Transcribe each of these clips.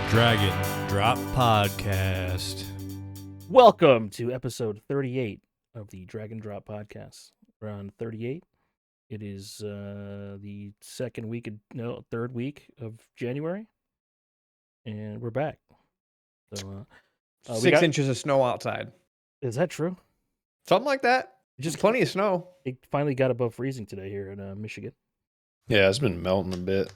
Dragon Drop Podcast. Welcome to episode 38 of the Dragon Drop Podcast. We're on 38. It is the third week of January, and we're back. So, 6 inches of snow outside. Is that true? Something like that. Just Plenty of snow. It finally got above freezing today here in Michigan. Yeah, it's been melting a bit,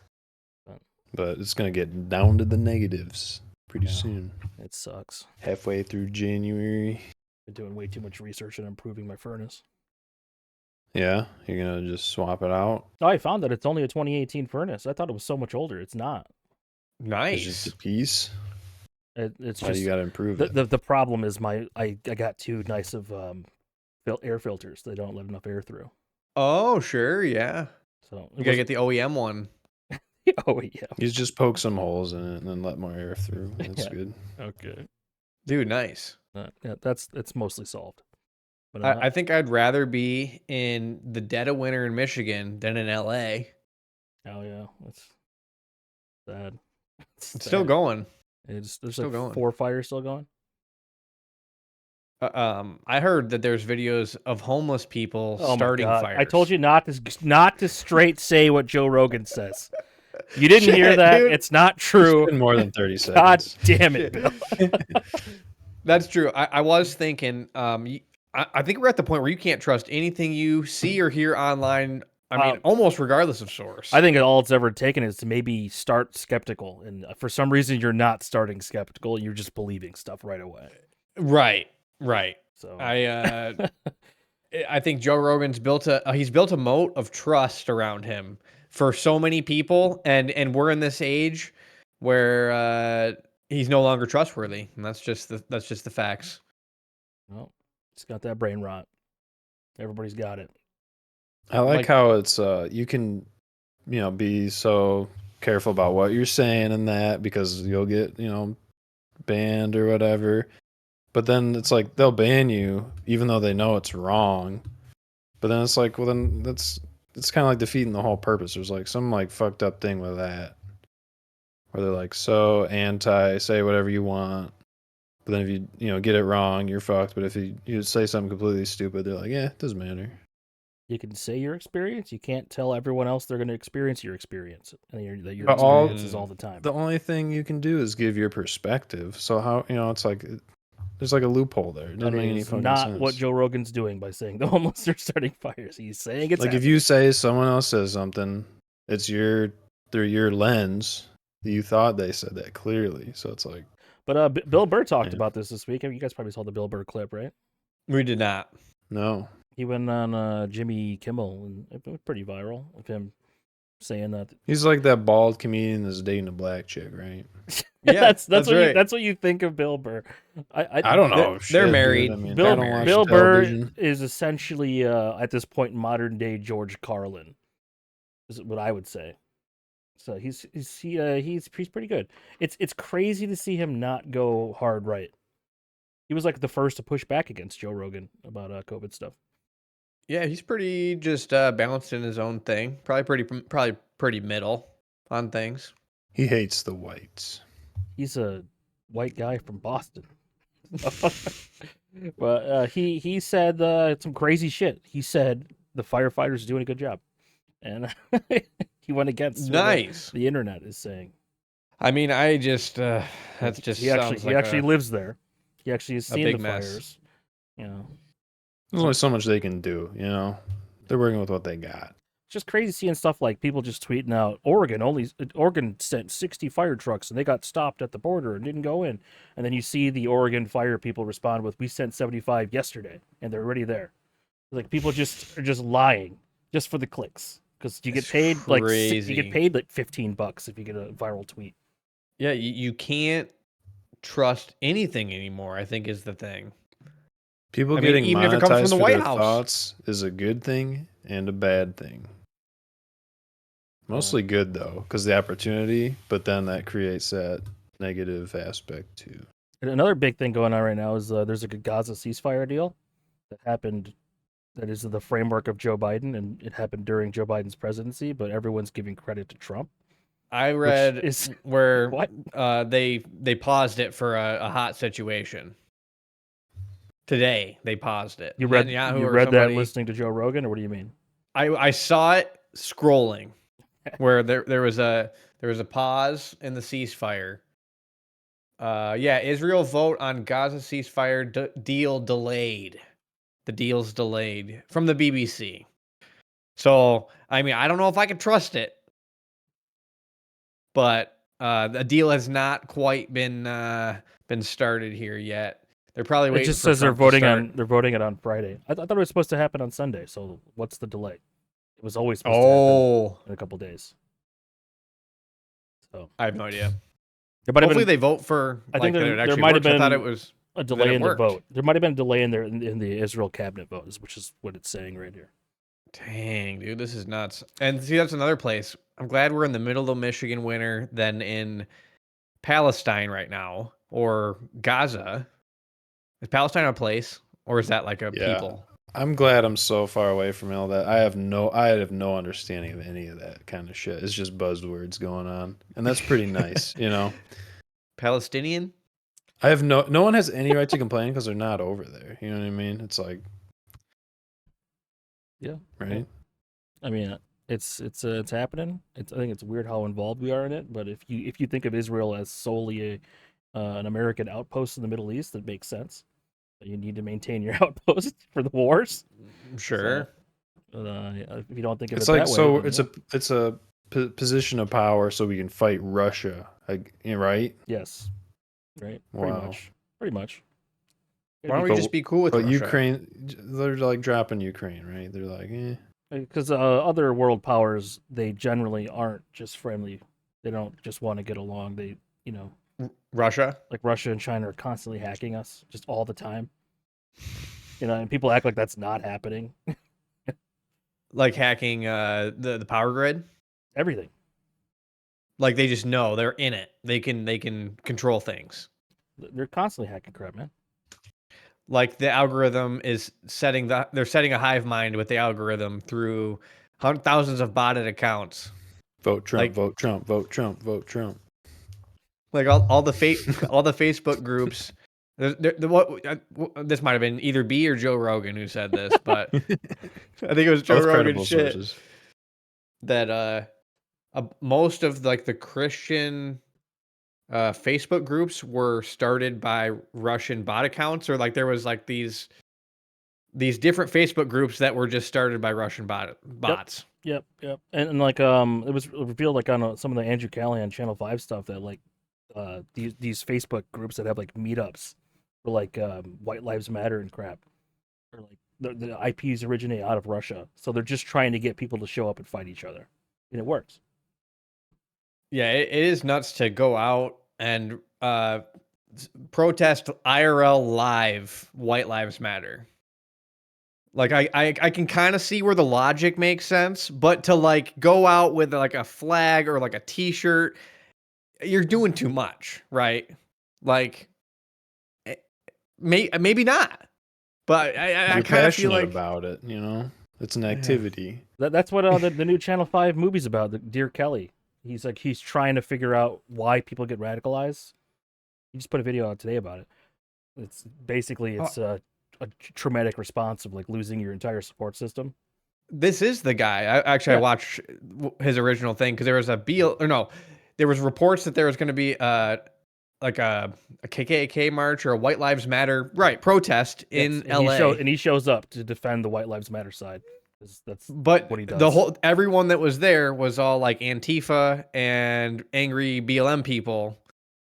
but it's going to get down to the negatives pretty soon. It sucks. Halfway through January. Been doing way too much research on improving my furnace. Yeah, you're going to just swap it out? Oh, I found that it's only a 2018 furnace. I thought it was so much older. It's not. Nice. It's just a piece. It's Why just you got to improve it? The problem is I got too nice of air filters. They don't let enough air through. Oh, sure, yeah. So You gotta get the OEM one. Oh yeah. You just poke some holes in it and then let more air through. That's good. Okay. Dude, nice. Yeah, it's mostly solved. But I think I'd rather be in the dead of winter in Michigan than in LA. oh yeah, it's sad. It's still going. There's still like going. 4 fires still going. I heard that there's videos of homeless people starting fires. I told you not to straight say what Joe Rogan says. You didn't Shit, hear that. dude. It's not true. It's been more than 30 God seconds. damn it, Bill. That's true. I was thinking, I think we're at the point where you can't trust anything you see or hear online. I mean, almost regardless of source. I think all it's ever taken is to maybe start skeptical, and for some reason you're not starting skeptical. You're just believing stuff right away. Right. So I think Joe Rogan's built a moat of trust around him for so many people, and we're in this age where he's no longer trustworthy, and that's just the facts. well, he's got that brain rot. Everybody's got it. I like how it's you can be so careful about what you're saying and that because you'll get banned or whatever, but then it's like they'll ban you even though they know it's wrong, but then it's like, well, then it's kind of like defeating the whole purpose. There's like some like fucked up thing with that where they're like so anti say whatever you want, but then if you get it wrong you're fucked, but if you say something completely stupid they're like, yeah, it doesn't matter. You can say your experience. You can't tell everyone else they're going to experience your experience, and that your But experience is all the time. The only thing you can do is give your perspective. So how it's like there's like a loophole there. It doesn't That make any is fucking not sense. what Joe Rogan's doing by saying the homeless are starting fires. He's saying it's like happening. if you say someone else says something, it's through your lens. You thought they said that clearly, so it's like. But Bill Burr talked about this week. You guys probably saw the Bill Burr clip, right? We did not. No. He went on Jimmy Kimmel, and it was pretty viral of him saying that. He's like that bald comedian that's dating a black chick, right? Yeah, that's that's what right. that's what you think of Bill Burr. I don't know. They're married. Dude. I mean, Bill, I don't watch Bill Burr television. is essentially at this point modern day George Carlin, is what I would say. So he's pretty good. It's crazy to see him not go hard right. He was like the first to push back against Joe Rogan about COVID stuff. Yeah, he's pretty just balanced in his own thing. Probably pretty middle on things. He hates the whites. He's a white guy from Boston. But he said some crazy shit. He said the firefighters are doing a good job, and he went against Nice. what the internet is saying. I mean, I just that's just he actually lives there. He actually has a seen big the mess. fires. There's only so much they can do, They're working with what they got. It's just crazy seeing stuff like people just tweeting out Oregon sent 60 fire trucks and they got stopped at the border and didn't go in. And then you see the Oregon fire people respond with, we sent 75 yesterday and they're already there. Like people just are just lying just for the clicks because you get paid crazy. you get paid like $15 if you get a viral tweet. Yeah, you can't trust anything anymore, I think is the thing. People I mean, getting even if it comes monetized from the for White their House. thoughts is a good thing and a bad thing. Mostly good though, because the opportunity, but then that creates that negative aspect too. And another big thing going on right now is there's like a Gaza ceasefire deal that happened that is in the framework of Joe Biden, and it happened during Joe Biden's presidency, but everyone's giving credit to Trump. I read is where what? they paused it for a hot situation. Today they paused it. You read Netanyahu you or read that somebody. listening to Joe Rogan, or what do you mean? I saw it scrolling where there was a pause in the ceasefire. Yeah, Israel vote on Gaza ceasefire deal delayed. The deal's delayed from the BBC. So, I mean, I don't know if I can trust it, but the deal has not quite been started here yet. They're probably It waiting just for says Trump to start. they're voting it on Friday. I thought it was supposed to happen on Sunday. So what's the delay? It was always supposed to happen in a couple days. So I have no idea. Hopefully they vote for. I think that it there actually might have works. I thought been it was a delay in the worked. vote. There might have been a delay in the Israel cabinet vote, which is what it's saying right here. Dang, dude, this is nuts. And see, that's another place. I'm glad we're in the middle of Michigan winter than in Palestine right now or Gaza. Is Palestine a place or is that like a people? I'm glad I'm so far away from all that. I have no understanding of any of that kind of shit. It's just buzzwords going on, and that's pretty nice, you know. Palestinian? I have no one has any right to complain because they're not over there. You know what I mean? It's like, yeah, right. I mean, it's happening. I think it's weird how involved we are in it. But if you think of Israel as solely an American outpost in the Middle East, that makes sense. You need to maintain your outpost for the wars. Sure. So, if you don't think of It's it like that way, so. then, It's a position of power, so we can fight Russia, right? yes, right. Wow. Pretty much. Why don't we just be cool with but Russia? Ukraine, they're like dropping Ukraine, right? They're like, Because other world powers, they generally aren't just friendly. They don't just want to get along. They, Russia? like Russia and China are constantly hacking us just all the time. And people act like that's not happening. Like hacking the power grid? Everything. Like they just know they're in it. They can control things. They're constantly hacking crap, man. Like the algorithm is they're setting a hive mind with the algorithm through thousands of botted accounts. vote Trump, vote Trump, vote Trump, vote Trump. Like all the Facebook groups. This might have been either B or Joe Rogan who said this, but I think it was Joe Rogan shit. Sources. That most of like the Christian Facebook groups were started by Russian bot accounts, or like there was like these different Facebook groups that were just started by Russian bots. Yep. And like it was revealed like on some of the Andrew Callahan Channel 5 stuff that like these Facebook groups that have like meetups for like White Lives Matter and crap, or like the IPs originate out of Russia, so they're just trying to get people to show up and fight each other, and it works. Yeah, it is nuts to go out and protest IRL live White Lives Matter. Like I can kind of see where the logic makes sense, but to like go out with like a flag or like a t-shirt, you're doing too much, right? Like maybe not. But I kind of feel like about it, It's an activity. That's what the new Channel 5 movie's about, the Dear Kelly. He's trying to figure out why people get radicalized. He just put a video out today about it. It's basically a traumatic response of like losing your entire support system. This is the guy. I watched his original thing because there was there was reports that there was going to be like a KKK march or a White Lives Matter protest in LA. And he shows up to defend the White Lives Matter side. That's what he does. Everyone that was there was all like Antifa and angry BLM people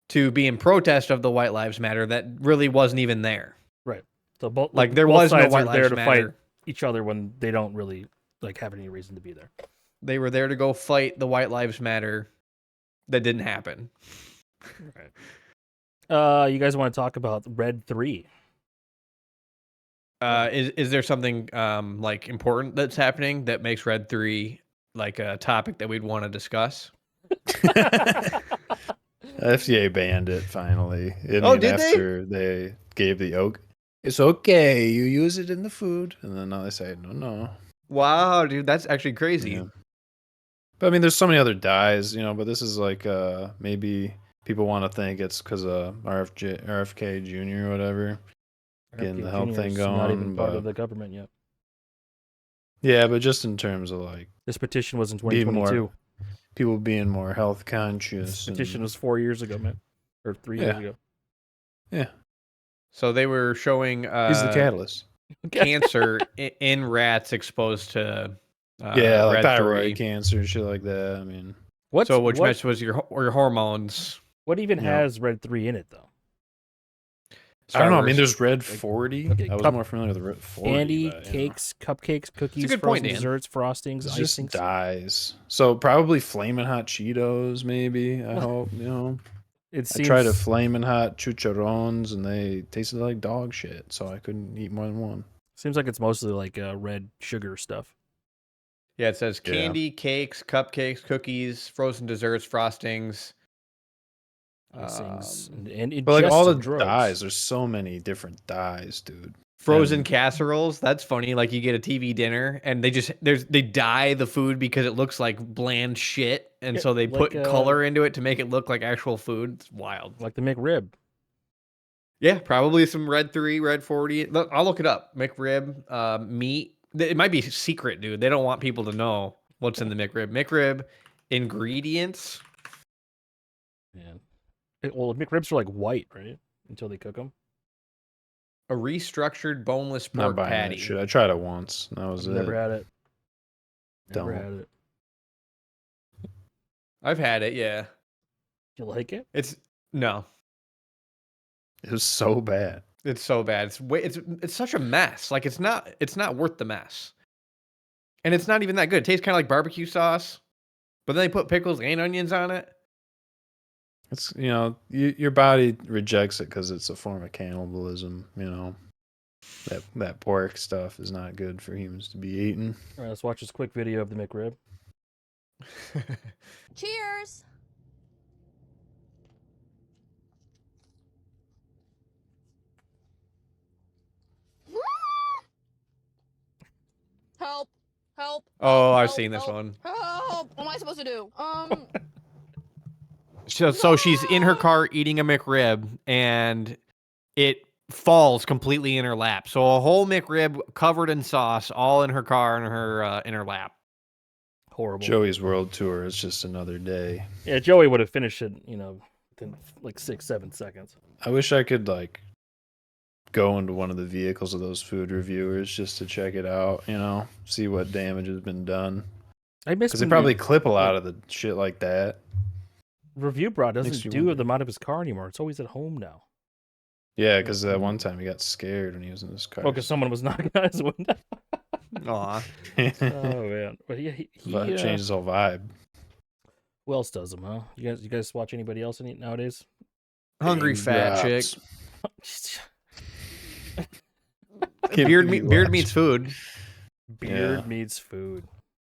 to be in protest of the White Lives Matter that really wasn't even there. Right. So both there was no White Lives there to Matter. Fight each other when they don't really like have any reason to be there. They were there to go fight the White Lives Matter that didn't happen. Right. You guys want to talk about Red 3? Is there something like important that's happening that makes Red 3 like a topic that we'd want to discuss? FDA banned it finally. After they gave the it's okay, you use it in the food, and then now they say no. Wow, dude, that's actually crazy. But I mean, there's so many other dyes, but this is like maybe people want to think it's because of RFK Jr. or whatever, getting the health thing going. Not even part of the government yet. Yeah, but just in terms of like this petition was in 2022. People being more health conscious. This petition was 4 years ago, man, or 3 years ago. Yeah. So they were showing he's the catalyst. Cancer in rats exposed to like thyroid cancer, shit like that. I mean, which mess was your hormones? What even has Red 3 in it though? I don't know. I mean, there's Red 40. Okay, I was more familiar with Red 40. Candy, cakes, cupcakes, cookies, frozen desserts, frostings, it's icings. Just dyes. So probably flaming hot Cheetos, maybe. I hope, I tried a flaming hot chicharrones, and they tasted like dog shit, so I couldn't eat more than one. Seems like it's mostly like red sugar stuff. Yeah, it says candy, cakes, cupcakes, cookies, frozen desserts, frostings. And but like all the dyes, there's so many different dyes, dude. Frozen casseroles, that's funny. Like you get a TV dinner and they dye the food because it looks like bland shit, and so they put color into it to make it look like actual food. It's wild. Like the McRib. Yeah, probably some Red 3, Red 40. I'll look it up. McRib, meat. It might be secret, dude. They don't want people to know what's in the McRib. McRib ingredients. Man. Well, McRibs are like white, right? Until they cook them. A restructured boneless pork patty. Shit. I tried it once. That was Never had it. Never had it. I've had it, yeah. You like it? No. It was so bad. It's so bad. It's such a mess. Like it's not worth the mess. And it's not even that good. It tastes kind of like barbecue sauce, but then they put pickles and onions on it. It's your body rejects it because it's a form of cannibalism. That pork stuff is not good for humans to be eaten. All right, let's watch this quick video of the McRib. Cheers. Help. Oh, I've seen this one. Help. What am I supposed to do? So she's in her car eating a McRib, and it falls completely in her lap. So a whole McRib covered in sauce, all in her car and in her lap. Horrible. Joey's world tour is just another day. Yeah, Joey would have finished it, within like 6-7 seconds. I wish I could go into one of the vehicles of those food reviewers just to check it out. See what damage has been done. I miss because they probably clip a lot of the shit like that. Review Bro doesn't do them out of his car anymore. It's always at home now. Yeah, because that one time he got scared when he was in his car. Oh, because someone was knocking on his window. Aw. Oh man, but he changed his whole vibe. Who else does them, huh? You guys watch anybody else nowadays? Hungry fat chick. Beard meets food. Beard meets food.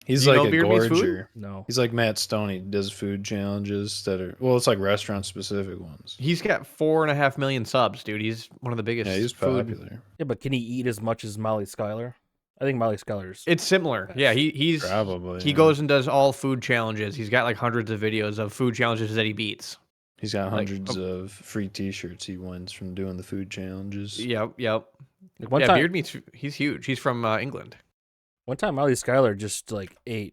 He's like a gorger. Food? No. He's like Matt Stoney, does food challenges that are it's like restaurant specific ones. He's got 4.5 million subs, dude. He's one of the biggest. Yeah, he's popular. Yeah, but can he eat as much as Molly Schuyler? I think Molly Schuyler's. It's similar. Yeah, he's probably. He goes and does all food challenges. He's got like hundreds of videos of food challenges that he beats. He's got hundreds of free T-shirts he wins from doing the food challenges. Yep. Like time, Beard meets. He's huge. He's from England. One time, Molly Schuyler just ate,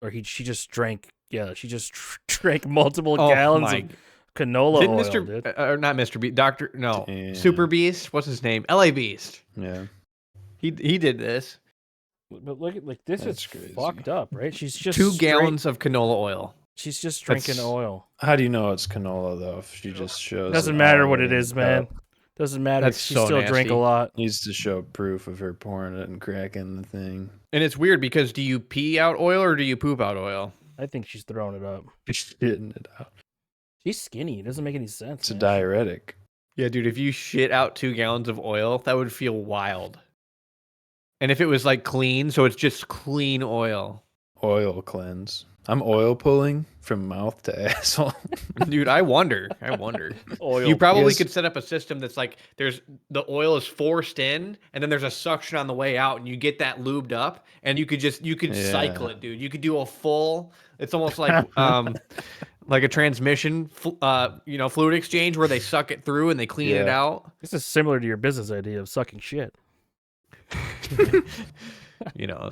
or she just drank. Yeah, she just drank multiple gallons of canola oil. Dude. Not Mr. Beast. Damn. Super Beast. What's his name? LA Beast. Yeah. He did this. But look at this is crazy. Fucked up, right? She's just 2 gallons of canola oil. She's just drinking oil. How do you know it's canola though? If she just shows. Doesn't matter what it is, man. Doesn't matter. She still drink a lot. Needs to show proof of her pouring it and cracking the thing. And it's weird because do you pee out oil or do you poop out oil? I think she's throwing it up. She's shitting it out. She's skinny. It doesn't make any sense. It's a diuretic. Yeah, dude. If you shit out 2 gallons of oil, that would feel wild. And if it was clean, so it's just clean oil. Oil cleanse. I'm oil pulling from mouth to asshole. Dude, I wonder. Oil. You probably Yes. could set up a system that's like the oil is forced in and then there's a suction on the way out and you get that lubed up and you could cycle Yeah. it, dude. You could do a full, it's almost like a transmission fluid exchange where they suck it through and they clean it Yeah. out. This is similar to your business idea of sucking shit. You know.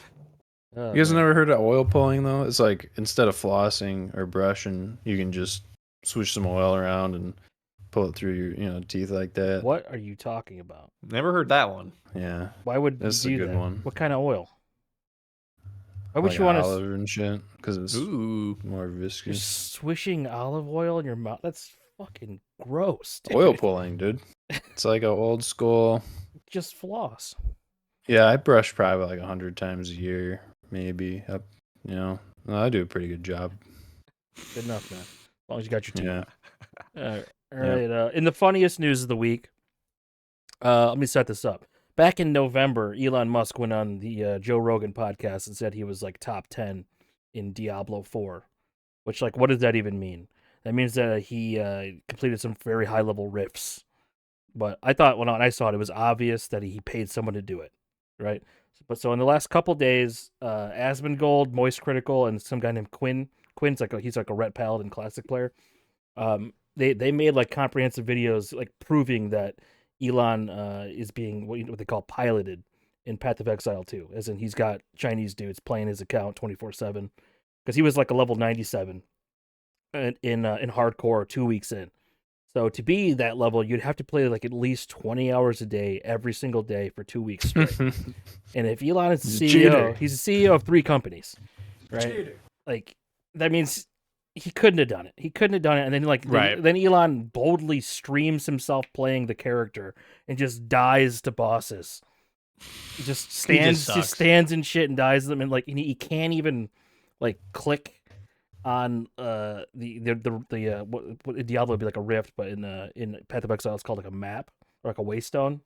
Oh, You guys man. never heard of oil pulling though? It's like instead of flossing or brushing, you can just switch some oil around and pull it through your teeth like that. What are you talking about? Never heard that one. Yeah, Why would that's you a do good that? one. What kind of oil? Why would Like you want to? olive and shit because it's Ooh. more You're viscous. swishing olive oil in your mouth. That's fucking gross. Dude. Oil pulling, dude. It's like a old school. Just floss. Yeah, I brush probably like 100 times a year, maybe. No, I do a pretty good job. Good enough, man. As long as you got your teeth. Yeah. All right. In the funniest news of the week, let me set this up. Back in November, Elon Musk went on the Joe Rogan podcast and said he was like top 10 in Diablo 4. Which, like, what does that even mean? That means that he completed some very high level rifts. But I thought when I saw it, it was obvious that he paid someone to do it, right? But so in the last couple days, Asmongold, Moist Critical, and some guy named Quinn. Quinn's he's like a Ret Paladin classic player. They made like comprehensive videos like proving that Elon is being what they call piloted in Path of Exile 2, as in he's got Chinese dudes playing his account 24/7 because he was like a level 97 in hardcore 2 weeks in. So to be that level, you'd have to play like at least 20 hours a day every single day for 2 weeks straight. And if Elon is the CEO, he's the CEO of 3 companies, right? Cheater. Like that means he couldn't have done it. He couldn't have done it. And then Right. then Elon boldly streams himself playing the character and just dies to bosses. He just stands in shit and dies to them, and like he can't even like click on what Diablo would be like a rift, but in Path of Exile it's called like a map or like a waystone.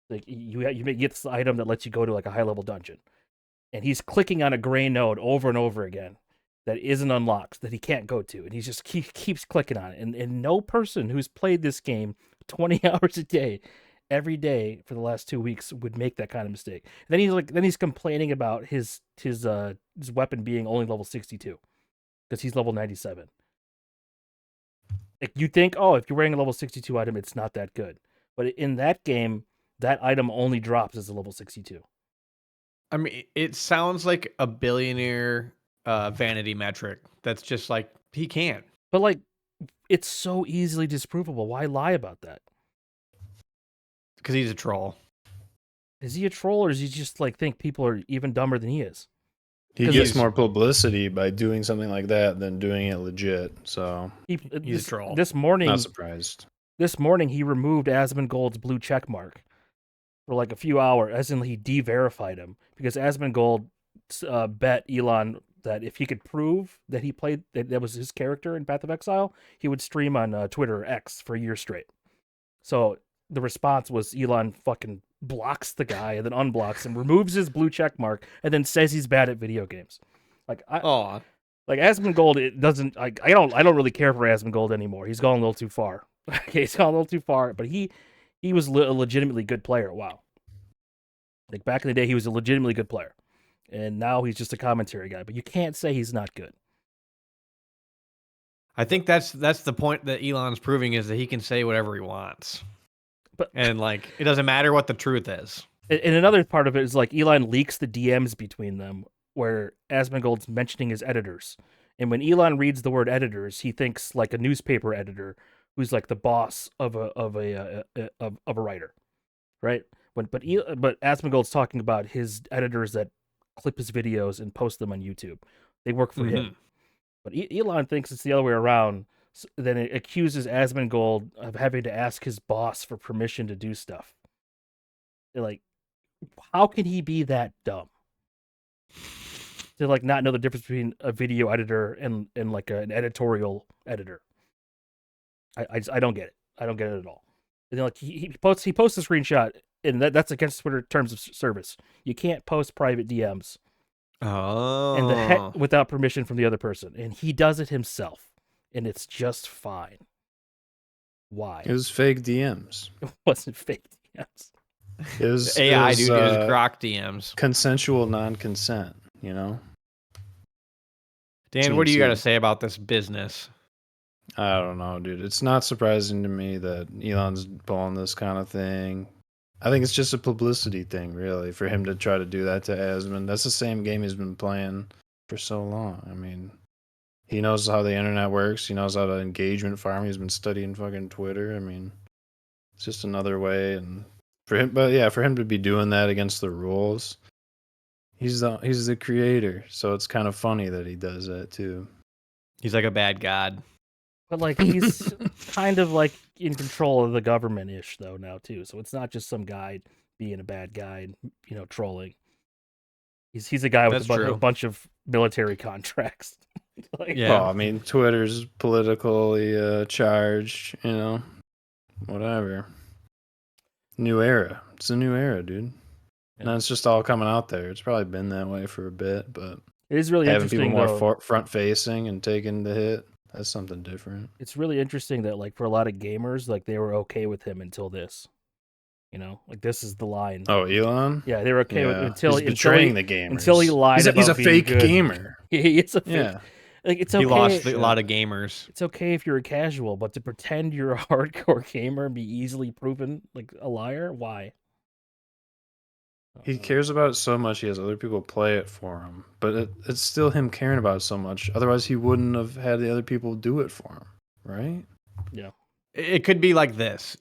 Like you get this item that lets you go to like a high level dungeon, and he's clicking on a gray node over and over again that isn't unlocked, that he can't go to, and he just keeps clicking on it. And no person who's played this game 20 hours a day every day for the last 2 weeks would make that kind of mistake. And then he's complaining about his weapon being only level 62 because he's level 97. Like you think, oh, if you're wearing a level 62 item, it's not that good. But in that game, that item only drops as a level 62. I mean, it sounds like a billionaire vanity metric. That's just like he can't. But like, it's so easily disprovable. Why lie about that? Because he's a troll. Is he a troll, or does he just like think people are even dumber than he is? He gets more publicity by doing something like that than doing it legit. So he's a troll. This morning, not surprised. This morning, he removed Asmongold's blue check mark for like a few hours, as in he de-verified him, because Asmongold bet Elon that if he could prove that he played that was his character in Path of Exile, he would stream on Twitter or X for a year straight. So the response was Elon fucking blocks the guy and then unblocks him, removes his blue check mark, and then says he's bad at video games. Like Asmongold, it doesn't. I don't really care for Asmongold anymore. He's gone a little too far. Okay, he's gone a little too far. But he was a legitimately good player. Wow. Like back in the day, he was a legitimately good player, and now he's just a commentary guy. But you can't say he's not good. I think that's the point that Elon's proving, is that he can say whatever he wants. And like, it doesn't matter what the truth is. And another part of it is like Elon leaks the DMs between them, where Asmongold's mentioning his editors, and when Elon reads the word editors, he thinks like a newspaper editor who's like the boss of a writer, right? But Asmongold's talking about his editors that clip his videos and post them on YouTube. They work for him. But Elon thinks it's the other way around. So then it accuses Asmongold of having to ask his boss for permission to do stuff. They're like, how can he be that dumb to like not know the difference between a video editor and like an editorial editor? I don't get it. I don't get it at all. And then like he posts a screenshot, and that's against Twitter terms of service. You can't post private DMs and without permission from the other person, and he does it himself, and it's just fine. Why? It was fake DMs. It wasn't fake DMs. It was AI, it was, dude. It was Grok DMs. Consensual non-consent. You know. Dan, what do you got to say about this business? I don't know, dude. It's not surprising to me that Elon's pulling this kind of thing. I think it's just a publicity thing, really, for him to try to do that to Asmund. That's the same game he's been playing for so long. I mean, he knows how the internet works. He knows how to engagement farm. He's been studying fucking Twitter. I mean, it's just another way. And for him, but yeah, for him to be doing that against the rules, he's the creator. So it's kind of funny that he does that too. He's like a bad god. But like he's kind of like in control of the government-ish though now too. So it's not just some guy being a bad guy and, you know, trolling. He's a guy with a bunch of military contracts. Like, yeah, I mean, Twitter's politically charged, you know, whatever. New era. It's a new era, dude. Yeah. And it's just all coming out there. It's probably been that way for a bit, but it is really having interesting. People more front-facing and taking the hit. That's something different. It's really interesting that, like, for a lot of gamers, like, they were okay with him until this. You know, like, this is the line. Oh, Elon? Yeah, they were okay with until he's betraying the gamers. Until he lied about he's a being fake good. gamer. It's a fake. Yeah. Like, it's okay. He lost a lot of gamers. It's okay if you're a casual, but to pretend you're a hardcore gamer and be easily proven like a liar, why? He cares about it so much. He has other people play it for him, but it's still him caring about it so much. Otherwise, he wouldn't have had the other people do it for him, right? Yeah. It could be like this.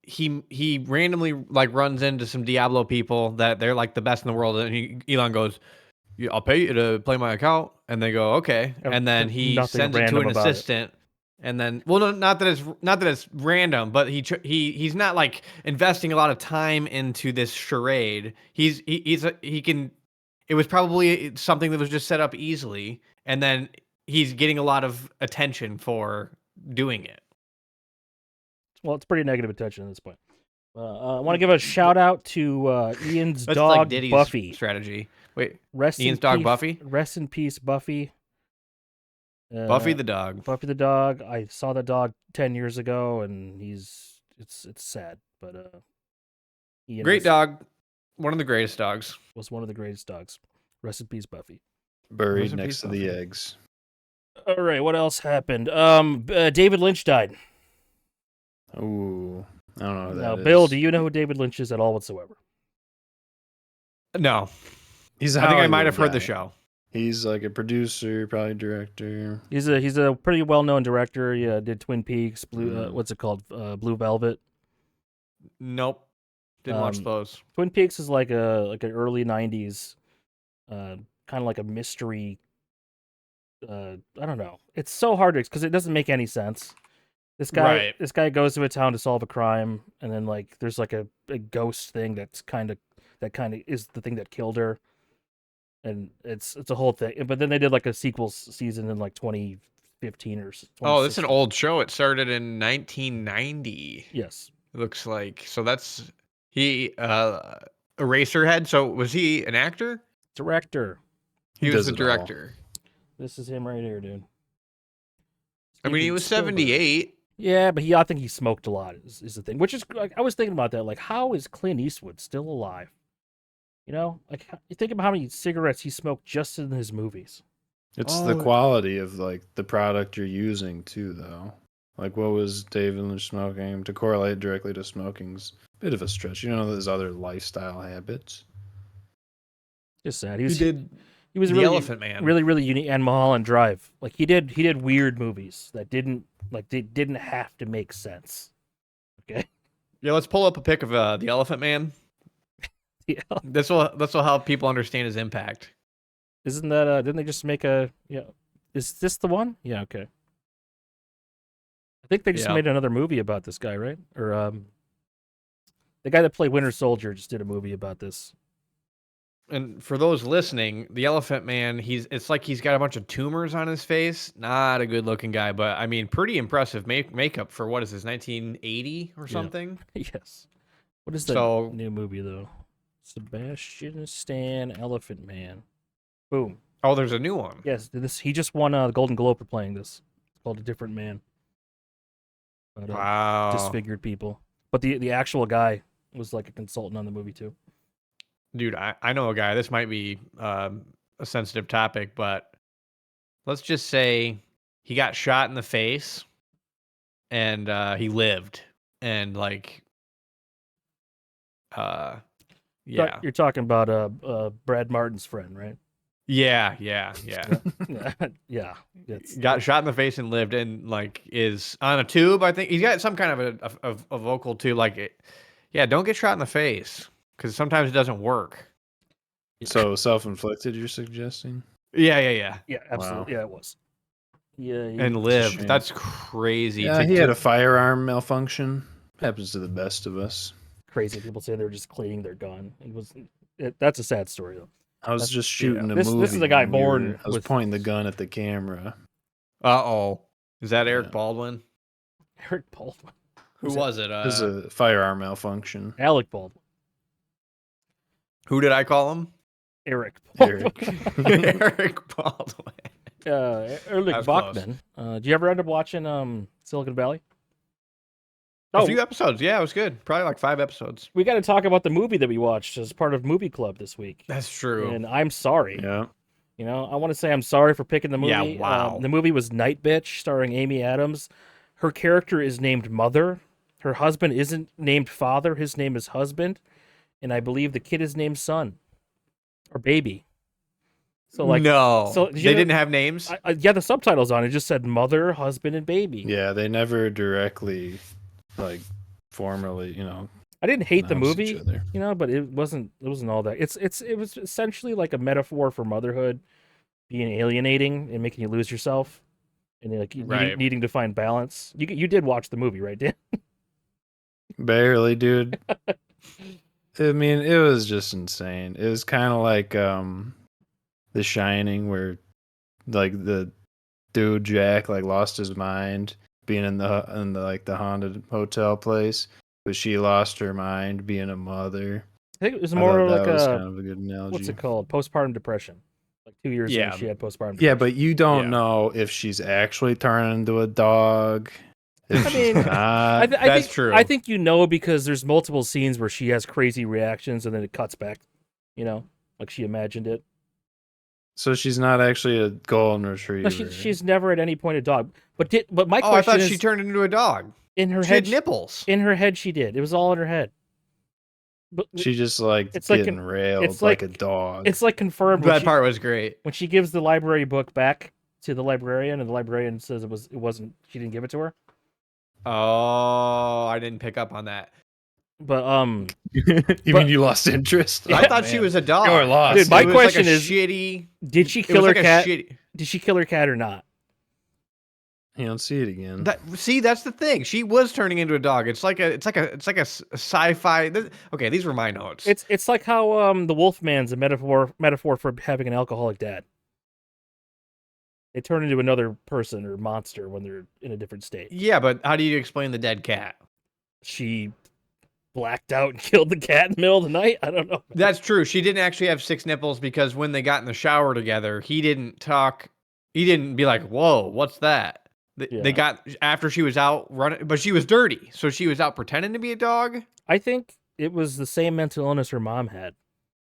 He randomly like runs into some Diablo people that they're like the best in the world, and Elon goes, "I'll pay you to play my account," and they go, "Okay," and then he sends it to an assistant. And then, well, no, not that it's random, but he's not like investing a lot of time into this charade. He can. It was probably something that was just set up easily, and then he's getting a lot of attention for doing it. Well, it's pretty negative attention at this point. I want to give a shout out to Ian's dog, like Diddy's Buffy. Strategy. Wait, Ian's dog Buffy. Rest in peace, Buffy. Buffy the dog. Buffy the dog. I saw the dog 10 years ago, and it's sad, but great dog. One of the greatest dogs. Was one of the greatest dogs. Rest in peace, Buffy. Buried next to the eggs. All right, what else happened? David Lynch died. Ooh, I don't know who that is. Bill, do you know who David Lynch is at all whatsoever? No. I think I might have heard the show. He's like a producer, probably director. He's a pretty well-known director. He did Twin Peaks, what's it called? Blue Velvet. Nope. Didn't watch those. Twin Peaks is like an early 90s kind of like a mystery. I don't know. It's so hard to because it doesn't make any sense. This guy goes to a town to solve a crime, and then like there's like a ghost thing that kind of is the thing that killed her. And it's a whole thing. But then they did like a sequel season in like 2015 or 2016. Oh, this is an old show. It started in 1990. Yes. It looks like. So that's he Eraserhead. So was he an actor? Director. He was the director. This is him right here, dude. I mean, he was 78. Yeah, but I think he smoked a lot is the thing. Which is like I was thinking about that. Like, how is Clint Eastwood still alive? You know, like you think about how many cigarettes he smoked just in his movies. It's the quality of like the product you're using too, though. Like, what was David Lynch smoking? To correlate directly to smoking's a bit of a stretch. You know, there's other lifestyle habits. Just sad. He was the really, Elephant Man. Really unique, and Mulholland Drive. Like he did weird movies that didn't have to make sense. Okay. Yeah, let's pull up a pic of the Elephant Man. Yeah. This will help people understand his impact. Isn't that didn't they just make a is this the one? Yeah, okay. I think they just made another movie about this guy, right? Or the guy that played Winter Soldier just did a movie about this. And for those listening, the Elephant Man, it's like he's got a bunch of tumors on his face. Not a good looking guy, but I mean pretty impressive makeup for what is this, 1980 or something? Yes. What is the new movie though? Sebastian Stan Elephant Man. Boom. Oh, there's a new one. Yes, he just won the Golden Globe for playing this. It's called A Different Man. But, Wow. disfigured people. But the actual guy was like a consultant on the movie too. Dude, I know a guy. This might be a sensitive topic, but let's just say he got shot in the face and he lived. And like, yeah. You're talking about Brad Martin's friend, right? Yeah. Yeah. Got shot in the face and lived, and like is on a tube. I think he's got some kind of a vocal tube. Like, yeah, don't get shot in the face because sometimes it doesn't work. So self-inflicted, you're suggesting? Yeah. Yeah, absolutely. Wow. Yeah, it was. Yeah, And a lived. shame. That's crazy. Yeah, he had a firearm malfunction. Happens to the best of us. crazy people say they were just cleaning their gun. That's a sad story though. I was just shooting a This movie. is a guy when we born were- I was with- pointing the gun at the camera. Uh-oh. Is that Eric Yeah. Baldwin? Eric Baldwin. Who was it? It was a firearm malfunction. Alec Baldwin. Who did I call him? Eric. Eric. Eric Baldwin. Erlich That's Bachman. Did you ever end up watching Silicon Valley? A few episodes. Yeah, it was good. Probably like 5 episodes. We got to talk about the movie that we watched as part of Movie Club this week. That's true. And I'm sorry. Yeah. You know, I want to say I'm sorry for picking the movie. Yeah, wow. The movie was Night Bitch, starring Amy Adams. Her character is named Mother. Her husband isn't named Father. His name is Husband. And I believe the kid is named Son. Or Baby. So like, no. so They didn't have names? yeah, the subtitles on it just said Mother, Husband, and Baby. Yeah, they never directly, like, formally, I didn't hate the announce movie, each other. but it wasn't all that. It was essentially like a metaphor for motherhood being alienating and making you lose yourself, and like Right. needing to find balance. You did watch the movie, right, Dan? Barely, dude. I mean, it was just insane. It was kind of like The Shining, where like the dude Jack like lost his mind being in the haunted hotel place, but she lost her mind being a mother. I think it was I more thought like that was a kind of a good analogy. what's it called? Postpartum depression. Like 2 years Yeah. ago, she had postpartum. Yeah, depression. but you don't Yeah. know if she's actually turning into a dog. If I she's mean, not. That's think, true. I think you know because there's multiple scenes where she has crazy reactions and then it cuts back. Like she imagined it. So she's not actually a golden retriever. No, she's never at any point a dog. But my Oh, I question thought is, she turned into a dog. in her She had head, nipples. in her head, she did. It was all in her head. But She just like It's like getting railed it's like a like- dog. it's like confirmed when That she, part was great. when she gives the library book back to the librarian, and the librarian says it wasn't. She didn't give it to her. Oh, I didn't pick up on that. But You but- mean you lost interest? I Oh, thought she man. was a dog. You're lost. Dude, my It was question like a is, shitty. did she It kill was her like cat? a shitty. Did she kill her cat or not? You don't see it again. See, that's the thing. She was turning into a dog. It's like a sci-fi. Okay, these were my notes. It's like how the Wolfman's a metaphor for having an alcoholic dad. They turn into another person or monster when they're in a different state. Yeah, but how do you explain the dead cat? She blacked out and killed the cat in the middle of the night. I don't know. That's true. She didn't actually have 6 nipples because when they got in the shower together, he didn't talk. He didn't be like, "Whoa, what's that?" Yeah. They got after she was out running, but she was dirty, so she was out pretending to be a dog. I think it was the same mental illness her mom had,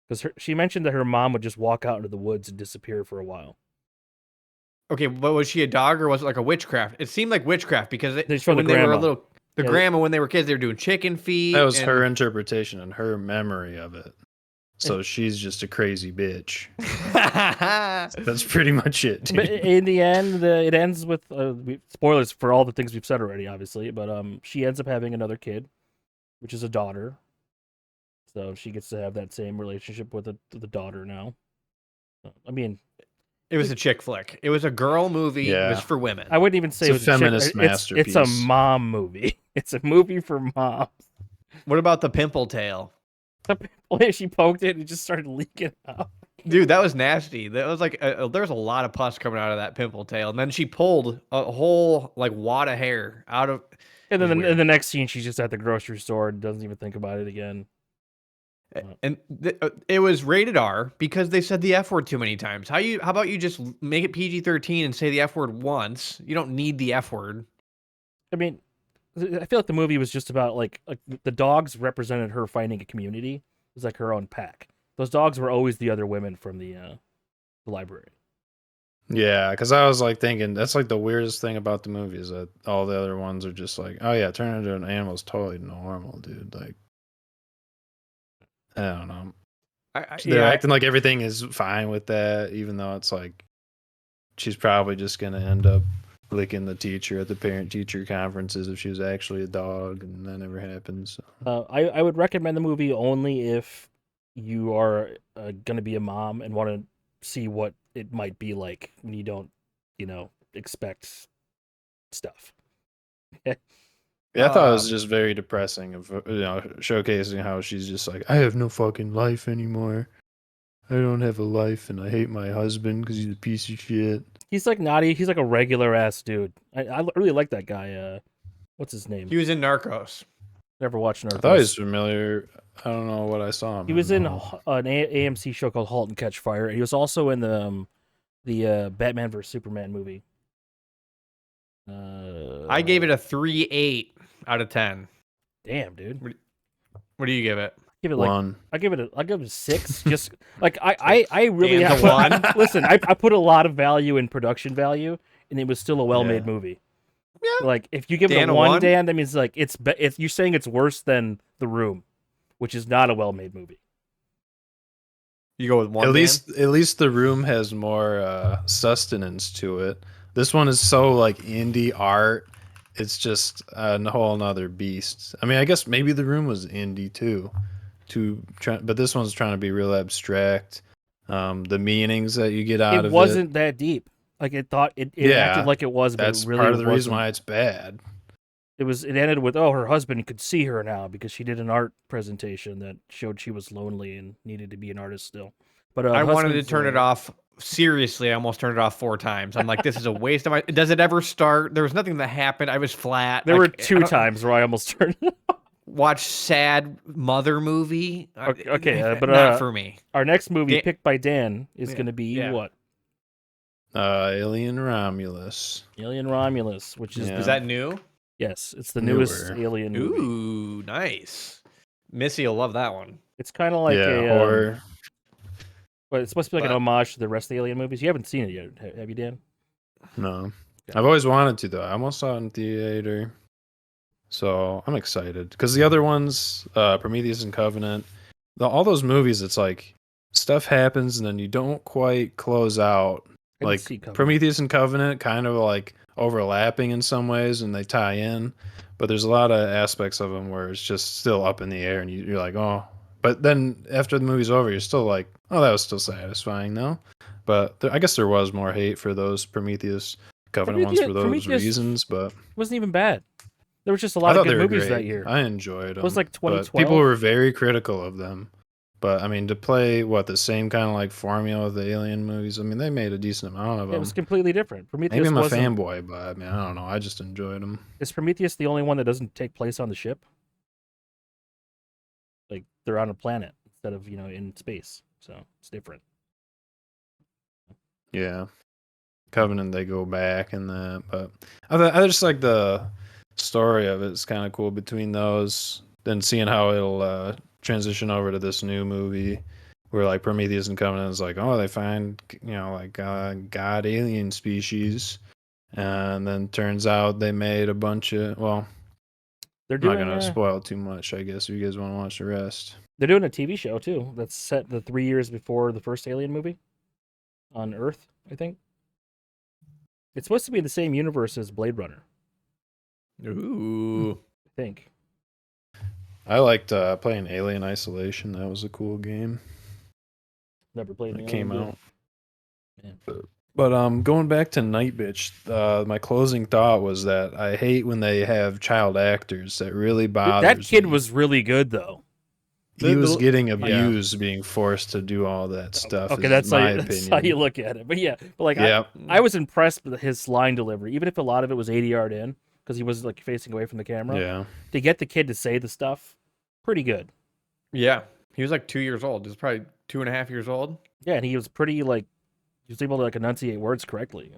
because she mentioned that her mom would just walk out into the woods and disappear for a while. Okay, but was she a dog or was it like a witchcraft? It seemed like witchcraft because They showed when the they were a grandma. little, the Yeah, grandma when they were kids, they were doing chicken feet. That was and- her interpretation and her memory of it. So she's just a crazy bitch. That's pretty much it. Dude. But in the end, it ends with spoilers for all the things we've said already, obviously. But she ends up having another kid, which is a daughter. So she gets to have that same relationship with the daughter now. I mean, It was a chick flick. It was a girl movie. It Yeah. was for women. I wouldn't even say It's it a was feminist chick. It's a masterpiece. mom movie. It's a movie for moms. What about the pimple tail? When she poked it, it just started leaking out. Dude, that was nasty. That was like there was a lot of pus coming out of that pimple tail, and then she pulled a whole like wad of hair out of. And It was then weird. in the next scene, she's just at the grocery store and doesn't even think about it again. And it was rated R because they said the F word too many times. How about you just make it PG-13 and say the F word once? You don't need the F word. I mean, I feel like the movie was just about like the dogs represented her finding a community. It was like her own pack. Those dogs were always the other women from the library. Yeah, because I was like thinking that's like the weirdest thing about the movie is that all the other ones are just like, oh yeah, turn into an animal is totally normal, dude. Like, I don't know. They're acting like everything is fine with that, even though it's like she's probably just gonna end up licking the teacher at the parent-teacher conferences if she was actually a dog, and that never happens. So. I would recommend the movie only if you are gonna be a mom and want to see what it might be like when you don't, expect stuff. Yeah, I thought it was just very depressing of showcasing how she's just like, I have no fucking life anymore. I don't have a life, and I hate my husband because he's a piece of shit. He's like naughty. He's like a regular ass dude. I really like that guy. What's his name? He was in Narcos. Never watched Narcos. I thought he was familiar. I don't know what I saw him. He was in an AMC show called *Halt and Catch Fire*. And he was also in the Batman vs Superman movie. I gave it a 3.8 out of 10. Damn, dude. What do you give it? Give it 1. I give it a 6. Just like I really Damn, have the 1. Listen, I put a lot of value in production value, and it was still a well-made movie. Yeah. Like if you give it a 1, Dan, that means like it's you're saying it's worse than The Room, which is not a well-made movie. You go with 1. At least The Room has more sustenance to it. This one is so like indie art. It's just a whole nother beast. I mean, I guess maybe The Room was indie too, but this one's trying to be real abstract. The meanings that you get out of it wasn't that deep. Like it acted like it was, but that's it really part of the wasn't. reason why it's bad. It ended with, her husband could see her now because she did an art presentation that showed she was lonely and needed to be an artist still. But I wanted to turn it off. Seriously, I almost turned it off 4 times. I'm like, this is a waste of my. Does it ever start? There was nothing that happened. I was flat. There were 2 times where I almost turned it off. Watch sad mother movie. Okay, but not for me. Our next movie picked by Dan is going to be what? Alien Romulus. Alien Romulus, which is Is that new? Yes, it's the newest Alien movie. Ooh, nice. Missy will love that one. It's kind of like a horror. But it's supposed to be like an homage to the rest of the Alien movies. You haven't seen it yet, have you, Dan? No. I've always wanted to, though. I almost saw it in theater. So I'm excited. Because the other ones, Prometheus and Covenant, all those movies, it's like stuff happens and then you don't quite close out. Like Prometheus and Covenant kind of like overlapping in some ways and they tie in. But there's a lot of aspects of them where it's just still up in the air and you're like, oh. But then after the movie's over, you're still like, oh, that was still satisfying, though. But I guess there was more hate for those Prometheus Covenant ones for those reasons, but it wasn't even bad. There was just a lot of good movies that year. I enjoyed them. It was like 2012. People were very critical of them. But I mean, to play the same kind of like formula of the Alien movies, I mean, they made a decent amount of them. It was completely different. Prometheus Maybe I'm a fanboy, but I mean, I don't know. I just enjoyed them. Is Prometheus the only one that doesn't take place on the ship? Like they're on a planet instead of in space, so it's different. Yeah, Covenant they go back and that, but I just like the story of it. It's kind of cool between those. Then seeing how it'll transition over to this new movie, where like Prometheus and Covenant is like, oh, they find god alien species, and then turns out they made a bunch of They're not going to spoil too much, I guess, if you guys want to watch the rest. They're doing a TV show, too, that's set the 3 years before the first Alien movie on Earth, I think. It's supposed to be in the same universe as Blade Runner. Ooh. I think. I liked playing Alien Isolation. That was a cool game. Never played it. It came out. Yeah. But going back to Night Bitch, my closing thought was that I hate when they have child actors. That really bothers me. That kid was really good, though. He was getting abused, being forced to do all that stuff. Okay, that's how you look at it. But I was impressed with his line delivery, even if a lot of it was 80 yard in, because he was like facing away from the camera. Yeah. To get the kid to say the stuff, pretty good. Yeah. He was like 2 years old. He was probably 2.5 years old. Yeah, and he was pretty like he was able to like enunciate words correctly.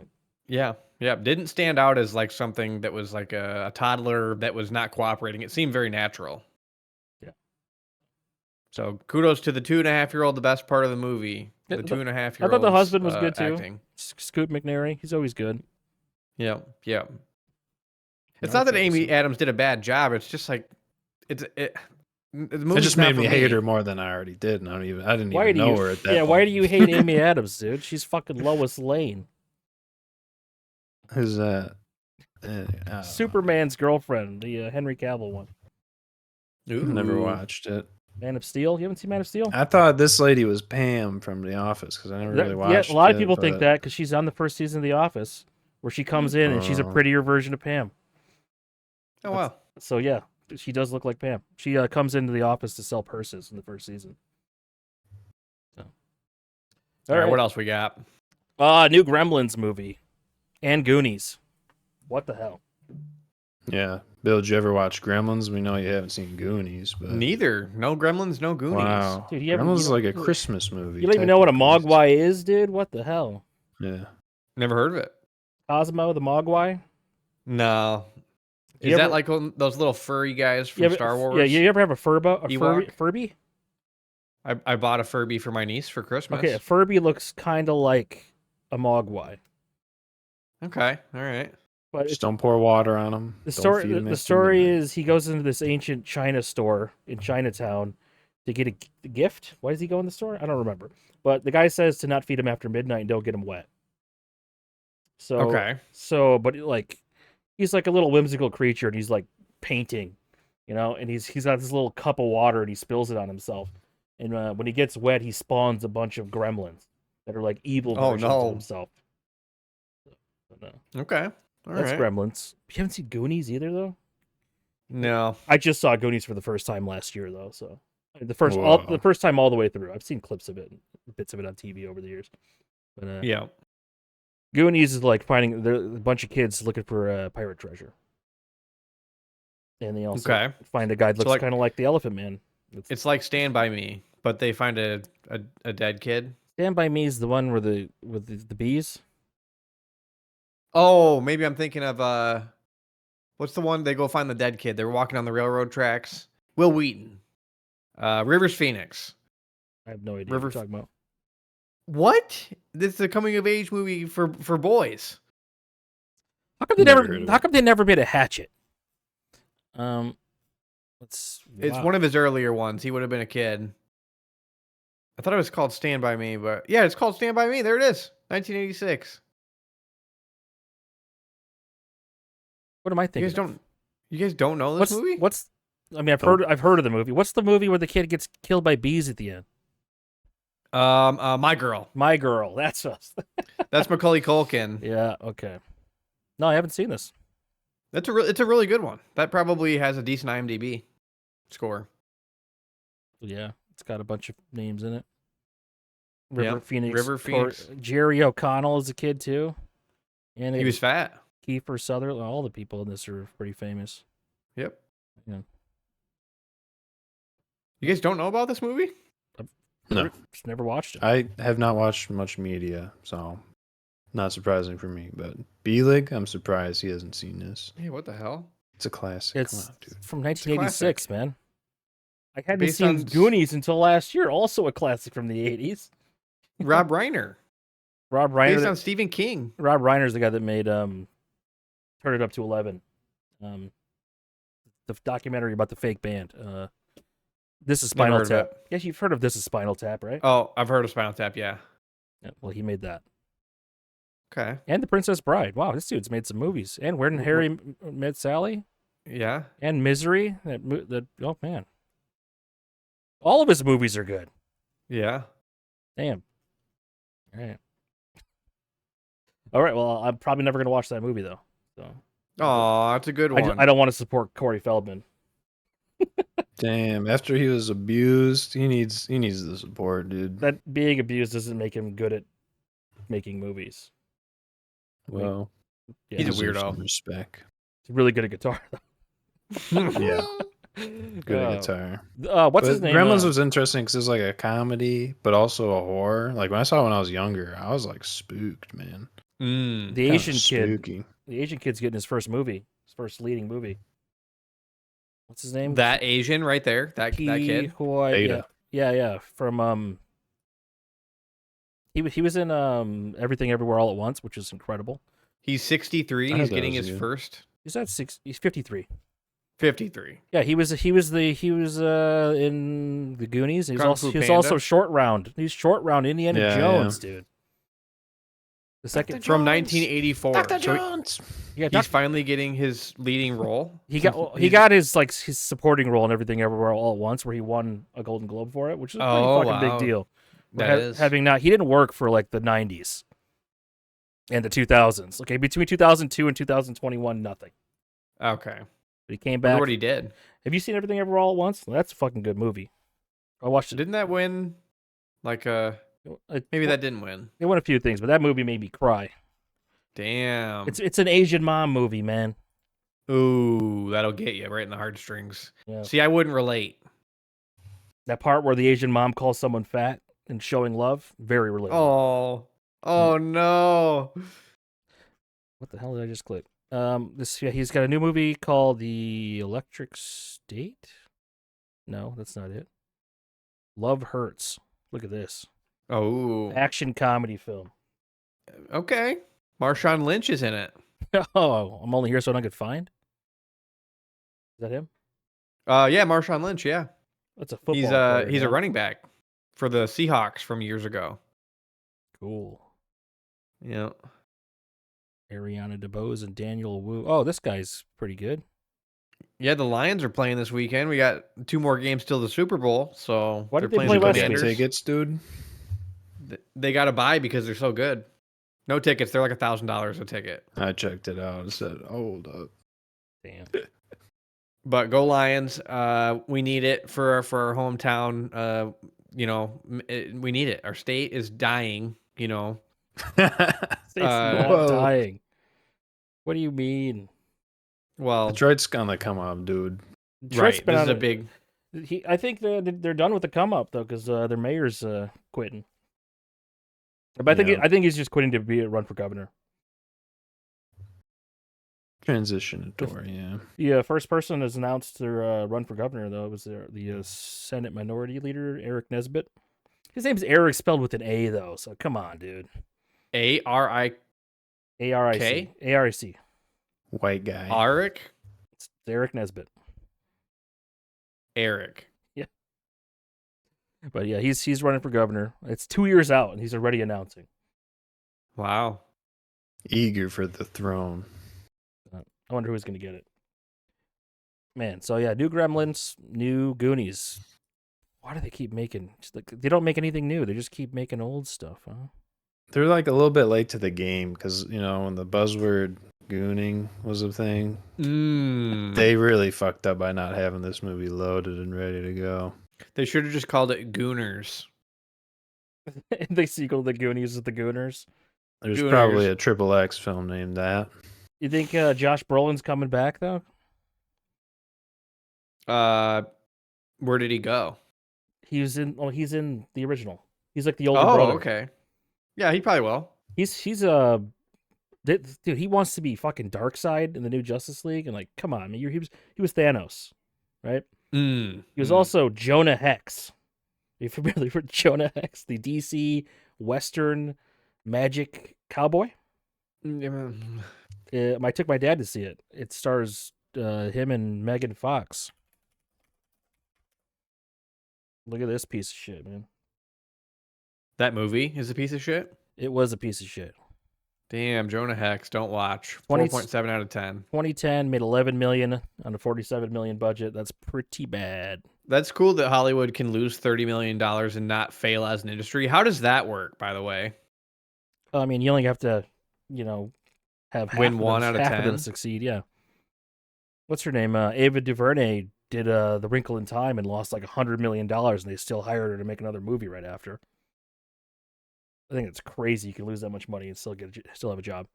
Yeah. Yeah. Didn't stand out as like something that was like a toddler that was not cooperating. It seemed very natural. Yeah. So kudos to the 2.5-year-old, the best part of the movie. The Yeah, 2.5-year-old. I thought the husband was good too. Acting. Scoot McNairy, he's always good. Yeah. Yeah. It's No, not that it's Amy awesome. Adams did a bad job. It's just like the It movie's just not made for me hate her more than I already did. And I didn't Why even do know you? her at that Yeah, point. why do you hate Amy Adams, dude? She's fucking Lois Lane, Who's that? Superman's girlfriend, the Henry Cavill one. Never Ooh. watched it. Man of Steel. You haven't seen Man of Steel? I thought this lady was Pam from The Office because I never really watched Yeah, a lot of it, people think but- that because she's on the first season of The Office, where she comes in and she's a Oh. prettier version of Pam. Oh wow. So yeah, she does look like Pam. She comes into the office to sell purses in the first season. So. All right. What else we got? New Gremlins movie, and Goonies. What the hell? Yeah. Bill, did you ever watch Gremlins? We know you haven't seen Goonies, but Neither. No Gremlins, no Goonies. wow. Dude, you haven't- Gremlins you is don't- like a Christmas movie. You don't even know what a technically. mogwai is, dude? What the hell? Yeah. Never heard of it. Cosmo the mogwai? No. You Is that ever- like those little furry guys from You ever- Star Wars? Yeah, you ever have a Ewok? Furby? I bought a Furby for my niece for Christmas. Okay, a Furby looks kind of like a mogwai. Okay. All right. But Just don't pour water on them. the story is he goes into this ancient China store in Chinatown to get a gift. Why does he go in the store? I don't remember. But the guy says to not feed him after midnight and don't get him wet. So Okay. but like he's like a little whimsical creature and he's like painting, and he's got this little cup of water and he spills it on himself. And when he gets wet, he spawns a bunch of gremlins that are like evil Oh, versions no. of himself. So, Okay. All that's right. Gremlins. You haven't seen Goonies either, though. No. I just saw Goonies for the first time last year, though. So the first Whoa. time all the way through. I've seen clips of it, bits of it on TV over the years. But Yeah. Goonies is like finding a bunch of kids looking for pirate treasure, and they also Okay. find a guy that So, looks like- kind of like the Elephant Man. It's like Stand By Me, but they find a dead kid. Stand by Me is the one where with the bees. Oh, maybe I'm thinking of what's the one they go find the dead kid? They were walking on the railroad tracks. Will Wheaton. Rivers Phoenix. I have no idea River what you're talking about. What? This is a coming of age movie for boys. How come they Never never? heard of How it. come they never made a Hatchet? It's One of his earlier ones. He would have been a kid. I thought it was called Stand By Me, but yeah, it's called Stand By Me. There it is. 1986. What am I You thinking? guys don't know this movie? I mean, I've heard of the movie. What's the movie where the kid gets killed by bees at the end? My Girl. My Girl. That's us. That's Macaulay Culkin. Yeah. Okay. No, I haven't seen this. It's a really good one. That probably has a decent IMDb score. Yeah, it's got a bunch of names in it. Yeah, River Phoenix. Jerry O'Connell is a kid too, and He was fat. Kiefer Sutherland. All the people in this are pretty famous. Yep. Yeah. You guys don't know about this movie? No. Just never watched it. I have not watched much media, so not surprising for me. But B-League, I'm surprised he hasn't seen this. Hey, what the hell? It's a classic. It's Come on, dude. from 1986, man. I hadn't Based seen on Goonies until last year. Also a classic from the 80s. Rob Reiner. Rob Based on Reiner. Stephen King. Rob Reiner's the guy that made Turn It Up to 11. The documentary about the fake band. This is Never Spinal heard of Tap. it. Yes, you've heard of This is Spinal Tap, right? Oh, I've heard of Spinal Tap, yeah. Yeah, well, he made that. Okay. And The Princess Bride. Wow, this dude's made some movies. And Where Did Harry Met Sally? Yeah. And Misery. Oh, man. All of his movies are good. Yeah. Damn. All right, well, I'm probably never going to watch that movie, though. So Oh, that's a good one. I don't want to support Corey Feldman. Damn, after he was abused, he needs the support, dude. That being abused doesn't make him good at making movies. Well, Yeah, He's a deserves weirdo. some respect. he's really good at guitar, though. Yeah. Good guitar. What's But his name? Gremlins was interesting because it's like a comedy, but also a horror. Like when I saw it when I was younger, I was like spooked, man. Mm. the Kinda Asian kid. spooky. The Asian kid's getting his first movie, his first leading movie. What's his name? That Asian right there, that kid. Beta. Yeah. From he was in Everything Everywhere All at Once, which is incredible. He's 63. I He's heard that getting was his good. first He's at 53. 53. Yeah, he was in the Goonies. He was Kung also Fu also Panda? Short Round. He's Short Round Indiana Yeah, Jones, dude. The second From Jones. 1984. Dr. So Jones. yeah, he's finally getting his leading role. he got his supporting role in Everything Everywhere All at Once, where he won a Golden Globe for it, which is a pretty Oh, fucking big wow. deal. That is. Having not, he didn't work for like the 90s and the 2000s. Okay, between 2002 and 2021, nothing. Okay. But he came Wonder back. what he did. Have you seen Everything Everywhere All at Once? That's a fucking good movie. I watched it. Didn't that win? Like maybe that didn't win. It won a few things, but that movie made me cry. Damn. It's an Asian mom movie, man. Ooh, that'll get you right in the heartstrings. Yeah. See, I wouldn't relate. That part where the Asian mom calls someone fat and showing love, very relatable. Oh no. What the hell did I just click? He's got a new movie called The Electric State. No, that's not it. Love Hurts. Look at this. Oh. Action comedy film. Okay. Marshawn Lynch is in it. Oh, I'm only here so I could find. Is that him? Yeah, Marshawn Lynch, yeah. That's a football He's player, he's a man. running back for the Seahawks from years ago. Cool. Yeah. Ariana DeBose and Daniel Wu. Oh, this guy's pretty good. Yeah, the Lions are playing this weekend. We got 2 more games till the Super Bowl, so Why they're did they playing play the last week? Commanders. Tickets, dude. They got to buy because they're so good. No tickets. They're like $1,000 a ticket. I checked it out. It said, hold up. Damn. But go Lions. We need it for our hometown. We need it. Our state is dying, It's not Whoa. dying. What do you mean? Well, Detroit's gonna come up, dude. right. Detroit's been This on is a big... I think they're done with the come up though, because their mayor's quitting. But Yeah. I think he's just quitting to be a run for governor. Transition tour, yeah. The first person has announced their run for governor though was the Senate Minority Leader Eric Nesbitt. His name's Eric spelled with an A though, so come on, dude. A-R-I... A-R-I-C. K? A-R-I-C. White guy. Aric? It's Eric Nesbitt. Eric. But yeah, he's running for governor. It's 2 years out, and he's already announcing. Wow. Eager for the throne. I wonder who's going to get it. Man, so yeah, new Gremlins, new Goonies. Why do they keep making... They don't make anything new. They just keep making old stuff, huh? They're like a little bit late to the game because, when the buzzword gooning was a thing, they really fucked up by not having this movie loaded and ready to go. They should have just called it Gooners. The sequel to the Goonies is the Gooners. There's Gooners. probably a XXX film named that. You think Josh Brolin's coming back, though? Where did he go? He's in the original. He's like the older Oh, brother. okay. Yeah, he probably will. He's dude, he wants to be fucking Darkseid in the new Justice League, and like, come on, man, he was Thanos, right? He was also Jonah Hex. Are you familiar with Jonah Hex, the DC Western magic cowboy? I took my dad to see it. It stars him and Megan Fox. Look at this piece of shit, man. That movie is a piece of shit? It was a piece of shit. Damn, Jonah Hex, don't watch. 20 4.7 out of 10. 2010 made 11 million on a 47 million budget. That's pretty bad. That's cool that Hollywood can lose $30 million and not fail as an industry. How does that work, by the way? I mean, you only have to, have Win half one out of half of them 10? succeed. Yeah. What's her name? Ava DuVernay did The Wrinkle in Time and lost like $100 million, and they still hired her to make another movie right after. I think it's crazy. You can lose that much money and still have a job.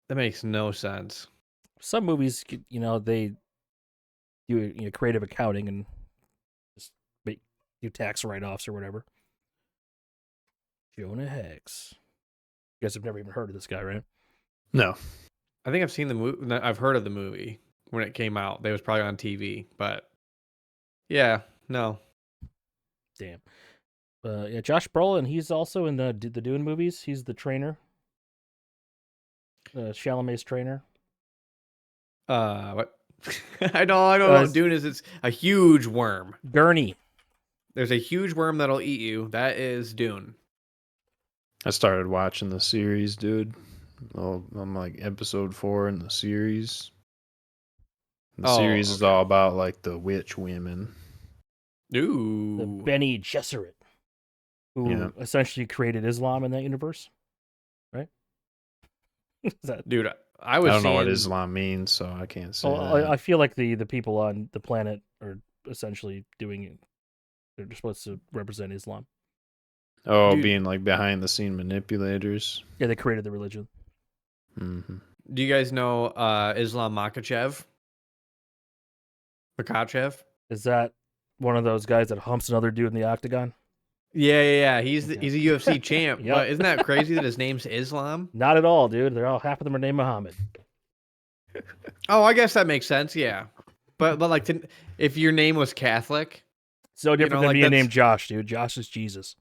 That makes no sense. Some movies, do creative accounting and just do tax write-offs or whatever. Jonah Hex. You guys have never even heard of this guy, right? No. I think I've seen the movie. I've heard of the movie when it came out. They was probably on TV, but yeah, no. Damn. Yeah, Josh Brolin. He's also in the Dune movies. He's the trainer. Chalamet's trainer. What? I don't know what Dune is. It's a huge worm. Gurney. There's a huge worm that'll eat you. That is Dune. I started watching the series, dude. Well, I'm like episode 4 in the series. The series is all about like the witch women. Ooh. The Bene Gesserit, who essentially created Islam in that universe, right? Dude, I don't know what Islam means, so I can't say that. I feel like the people on the planet are essentially doing it. They're supposed to represent Islam. Oh, dude. Being like behind the scene manipulators. Yeah, they created the religion. Mm-hmm. Do you guys know Islam Makhachev? Is that one of those guys that humps another dude in the octagon? Yeah. He's a UFC champ. Yep. But isn't that crazy that his name's Islam? Not at all, dude. They're all half of them are named Muhammad. Oh, I guess that makes sense. Yeah, but like if your name was Catholic, so different than being named Josh, dude. Josh is Jesus.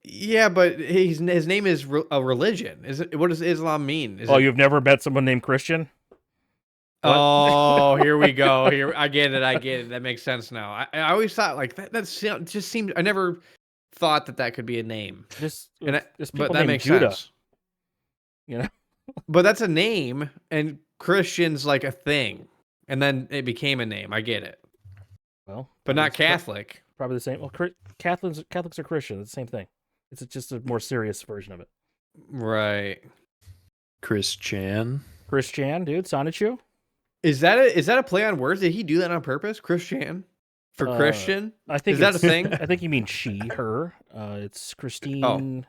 Yeah, but his name is a religion. What does Islam mean? You've never met someone named Christian? What? Oh, here we go. Here, I get it. That makes sense now. I always thought like that just seemed. I never thought that could be a name. But that makes Judah. sense. You know, but that's a name, and Christian's like a thing, and then it became a name. I get it. Well, but not Catholic. Probably the same. Well, Catholics are Christian. It's the same thing. It's just a more serious version of it. Right. Christian, dude. Sonichu. Is that a play on words? Did he do that on purpose? Christian for Christian? I think is that a thing? I think you mean she, her. It's Christine.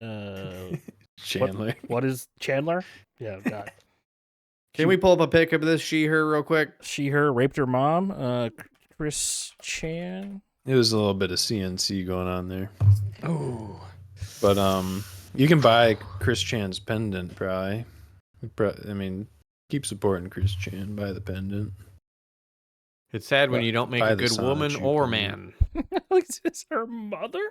Chandler. What is Chandler? Yeah, God. Can we pull up a pic of this she, her real quick? She, her raped her mom. Chris Chan. It was a little bit of CNC going on there. Oh. But you can buy Chris Chan's pendant, probably. I mean, keep supporting Chris Chan. Buy the pendant. It's sad when you don't make a good woman or man. Is this her mother?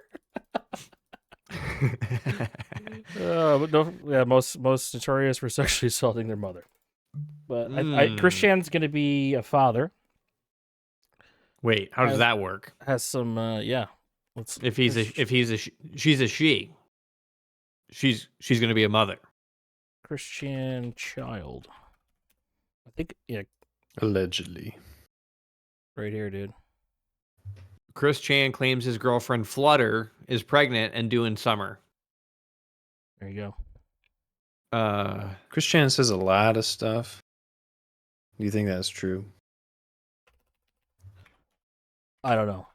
But no, yeah, most notorious for sexually assaulting their mother. But Chris Chan's going to be a father. Wait, how does that work? Has some yeah. She's a she. She's going to be a mother. Christian child. I think allegedly. Right here, dude. Chris Chan claims his girlfriend Flutter is pregnant and due in summer. There you go. Chris Chan says a lot of stuff. Do you think that's true? I don't know.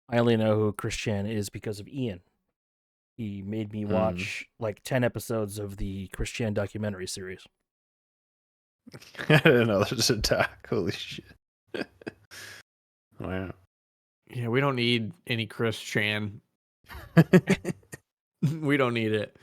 I only know who Chris Chan is because of Ian. He made me watch like 10 episodes of the Chris Chan documentary series. I didn't know there was a doc. Holy shit. Wow. Yeah, we don't need any Chris Chan. We don't need it.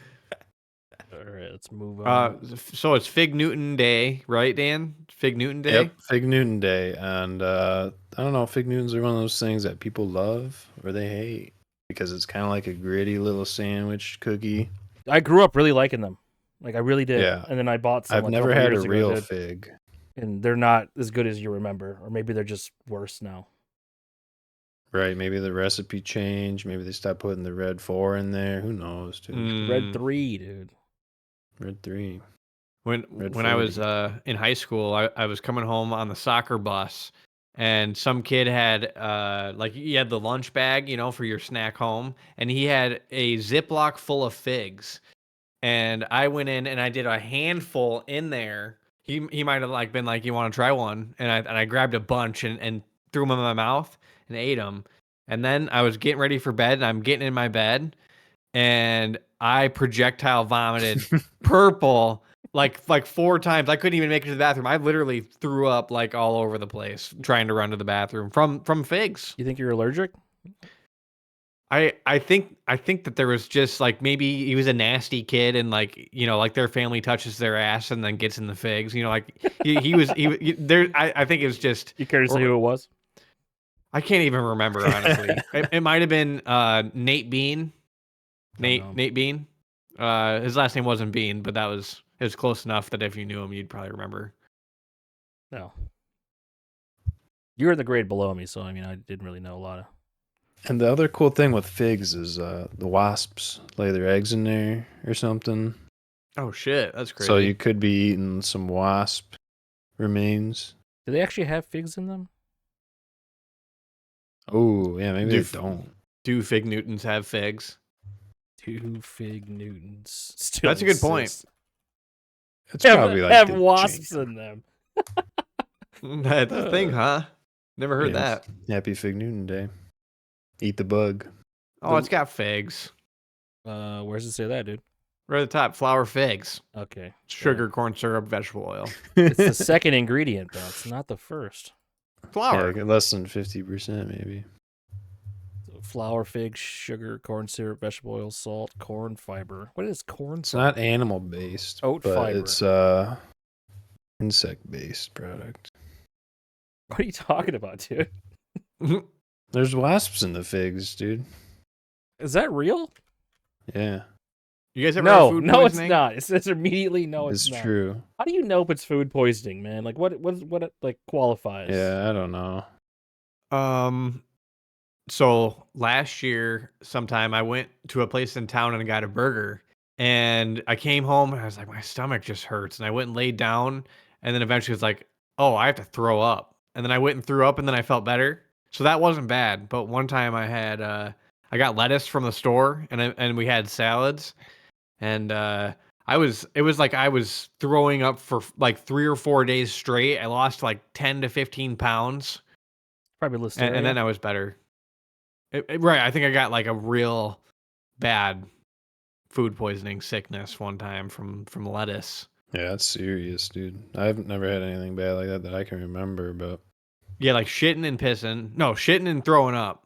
All right, let's move on. So it's Fig Newton Day, right, Dan? Fig Newton Day? Yep, Fig Newton Day. And I don't know, Fig Newtons are one of those things that people love or they hate because it's kind of like a gritty little sandwich cookie. I grew up really liking them. Like, I really did. Yeah. And then I bought some. I've never had a real fig. And they're not as good as you remember. Or maybe they're just worse now. Right, maybe the recipe changed. Maybe they stopped putting the red 4 in there. Who knows, dude? Red 3, dude. Red 3. When I was in high school, I was coming home on the soccer bus, and some kid had he had the lunch bag, for your snack home, and he had a Ziploc full of figs, and I went in and I did a handful in there. He might have been like, "You want to try one?" And I grabbed a bunch and threw them in my mouth and ate them. And then I was getting ready for bed, and I'm getting in my bed, and I projectile vomited purple like 4 times. I couldn't even make it to the bathroom. I literally threw up like all over the place trying to run to the bathroom from figs. You think you're allergic? I think that there was just like maybe he was a nasty kid and like like their family touches their ass and then gets in the figs. Like he was there. I think it was just. You care to say who it was? I can't even remember honestly. It might have been Nate Bean. Nate Bean. His last name wasn't Bean, but it was close enough that if you knew him, you'd probably remember. No. You were in the grade below me, so I mean, I didn't really know a lot of. And the other cool thing with figs is the wasps lay their eggs in there or something. Oh shit, that's crazy. So you could be eating some wasp remains. Do they actually have figs in them? Oh, yeah, maybe they don't. Do fig Newtons have figs? Do fig Newtons still That's a good point. It's probably like have wasps in them. That's the thing, huh? Never heard that. Happy Fig Newton Day. Eat the bug. Oh, it's got figs. Where's it say that, dude? Right at the top, flour, figs. Okay. Sugar, corn syrup, vegetable oil. It's the second ingredient, though. It's not the first. Flour. Yeah, less than 50% maybe. So flour, figs, sugar, corn syrup, vegetable oil, salt, corn fiber. What is corn It's fiber? not animal based. Oat but fiber. It's insect based product. What are you talking about, dude? There's wasps in the figs, dude. Is that real? Yeah. You guys ever have food no, it's poisoning? not. It says immediately, no, it's not. It's true. How do you know if it's food poisoning, man? Like, what like qualifies? Yeah, I don't know. So last year, sometime I went to a place in town and I got a burger. And I came home and I was like, my stomach just hurts. And I went and laid down. And then eventually it was like, oh, I have to throw up. And then I went and threw up and then I felt better. So that wasn't bad. But one time I had, I got lettuce from the store and we had salads. And it was like I was throwing up for like 3 or 4 days straight. I lost like 10 to 15 pounds. Probably listening. And then I was better. Right. I think I got like a real bad food poisoning sickness one time from lettuce. Yeah, that's serious, dude. I've never had anything bad like that I can remember, but Yeah, like shitting and pissing. No, shitting and throwing up.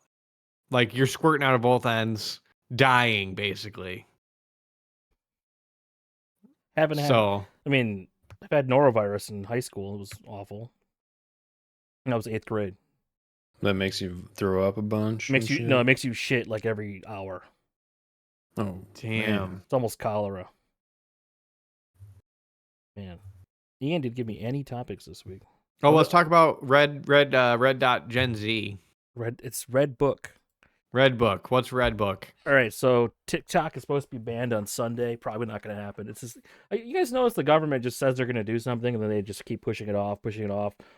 Like you're squirting out of both ends, dying basically. Haven't had. So I mean, I've had norovirus in high school. It was awful. And that was 8th grade. that makes you throw up a bunch. Makes and you shit? no, it makes you shit like every hour. Oh, damn. man. It's almost cholera. Man, Ian did give me any topics this week. Oh, let's talk about red dot Gen Z. It's Red Book. Red Book. What's Red Book? All right, so TikTok is supposed to be banned on Sunday. Probably not going to happen. It's just, you guys notice the government just says they're going to do something, and then they just keep pushing it off,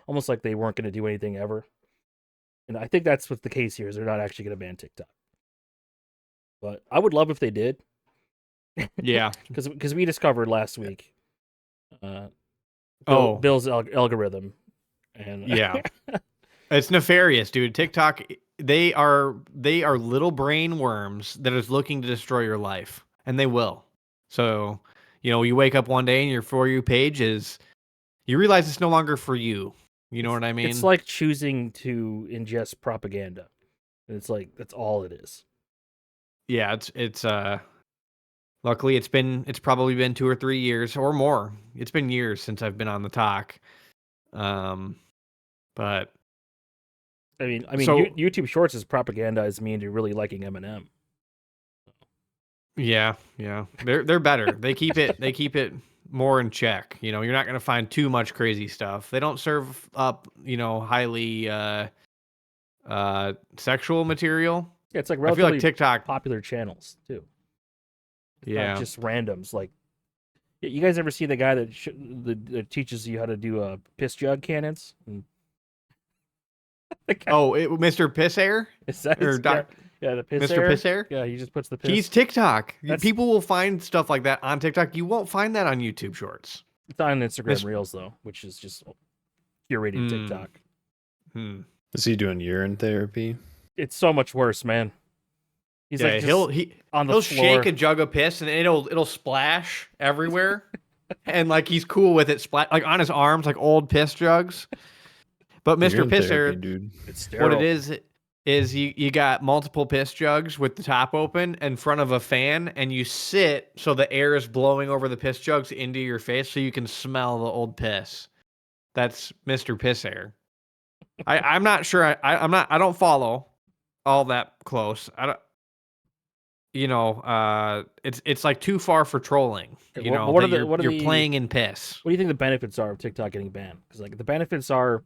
almost like they weren't going to do anything ever. And I think that's what's the case here. Is they're not actually going to ban TikTok. But I would love if they did. Yeah. Because we discovered last week. Bill's algorithm, and Yeah. It's nefarious, dude. TikTok, they are little brain worms that is looking to destroy your life, and they will. So, you wake up one day and your For You page you realize it's no longer for you. You know what I mean? It's like choosing to ingest propaganda. It's like that's all it is. Yeah, it's luckily it's probably been 2 or 3 years or more. It's been years since I've been on the talk. But I mean, so, YouTube Shorts is propaganda is me into really liking Eminem. Yeah. They're better. They keep it more in check. You're not going to find too much crazy stuff. They don't serve up, highly sexual material. Yeah, it's like I feel relatively like TikTok popular channels too. It's Yeah. not just randoms. Like, you guys ever see the guy that teaches you how to do piss jug cannons? Mr. Piss Air? Is that Or the piss Mr. air? Piss Air? Yeah, he just puts the piss. He's TikTok. That's- People will find stuff like that on TikTok. You won't find that on YouTube Shorts. It's on Instagram Mr. Reels though, which is just curated TikTok. Is he doing urine therapy? It's so much worse, man. He's Yeah, like he'll on the he'll floor. shake a jug of piss and it'll splash everywhere. and like he's cool with it, like on his arms, like old piss jugs. But You're Mr. in Piss therapy, Air, dude. It's what sterile. it is you got multiple piss jugs with the top open in front of a fan, and you sit so the air is blowing over the piss jugs into your face, so you can smell the old piss. That's Mr. Piss Air. I'm not sure. I don't follow all that close. I don't. It's like too far for trolling. Okay, You what- know, what are that the- what are you're the- playing in piss. What do you think the benefits are of TikTok getting banned? Because like the benefits are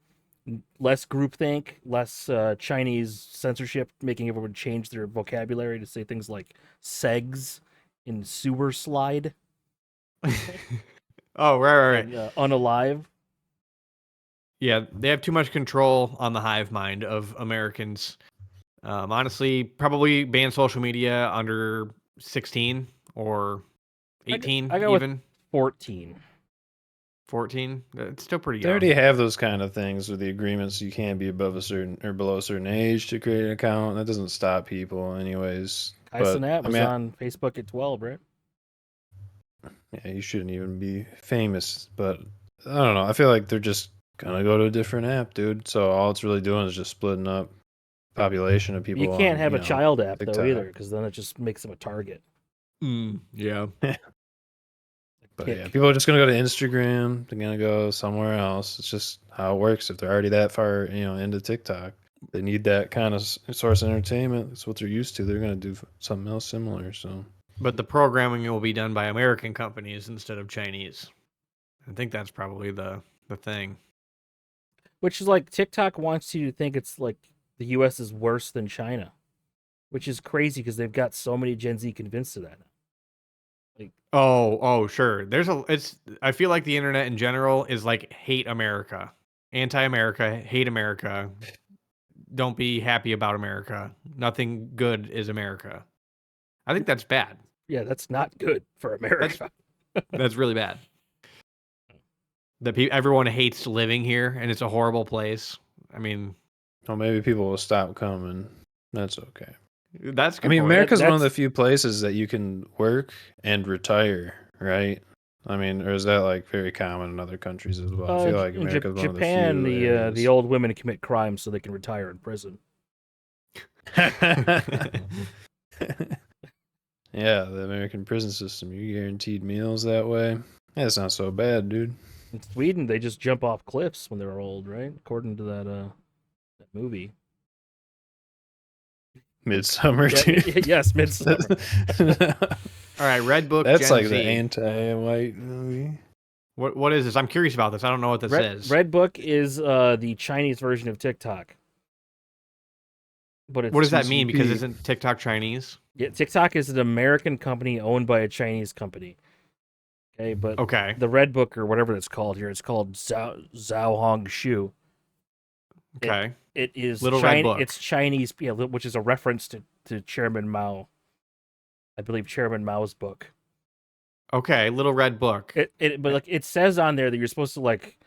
less groupthink, less Chinese censorship, making everyone change their vocabulary to say things like "segs" in "sewer slide" Oh, right. and "unalive." Yeah, they have too much control on the hive mind of Americans. Honestly, probably ban social media under 16 or 18, I go with even 14. 14. It's still pretty They young. already have those kind of things with the agreements. You can't be above a certain or below a certain age to create an account. That doesn't stop people, anyways. Kai But Cenat I was mean, on Facebook at 12, right? yeah, you shouldn't even be famous. But I don't know. I feel like they're just gonna go to a different app, dude. So all it's really doing is just splitting up population of people. You can't on, have a child app though TikTok. either, because then it just makes them a target. Yeah. But yeah, Kick. people are just gonna go to Instagram. They're gonna go somewhere else. It's just how it works. If they're already that far, into TikTok, they need that kind of source of entertainment. That's what they're used to. They're gonna do something else similar. So But the programming will be done by American companies instead of Chinese. I think that's probably the thing. Which is like TikTok wants you to think it's like the U.S. is worse than China, which is crazy because they've got so many Gen Z convinced of that. Oh, sure. I feel like the internet in general is like hate America, anti-America, hate America. Don't be happy about America. Nothing good is America. I think that's bad. Yeah, that's not good for America. That's really bad. Everyone hates living here, and it's a horrible place. I mean, well, maybe people will stop coming. That's okay. that's. A good I mean, point. America's one of the That's- few places that you can work and retire, right? I mean, or is that like very common in other countries as well? I feel like In America's one Japan, of the few the areas. old women commit crimes so they can retire in prison. Yeah, the American prison system. You're guaranteed meals that way. That's not so bad, dude. In Sweden, they just jump off cliffs when they're old, right? According to that movie. Midsummer, Yeah, dude. yes, Midsummer. All right, Red Book. That's Gen like Z. the anti-white movie. What is this? I'm curious about this. I don't know what this is. Red Book is the Chinese version of TikTok. But it's What does that mean? Because CCP. isn't TikTok Chinese? Yeah, TikTok is an American company owned by a Chinese company. Okay, but Okay. the Red Book or whatever it's called here, it's called Zhao Hong Shu. Okay. It is Little Red Book. It's Chinese, yeah, which is a reference to Chairman Mao. I believe Chairman Mao's book. Okay. Little Red Book. But like it says on there that you're supposed to like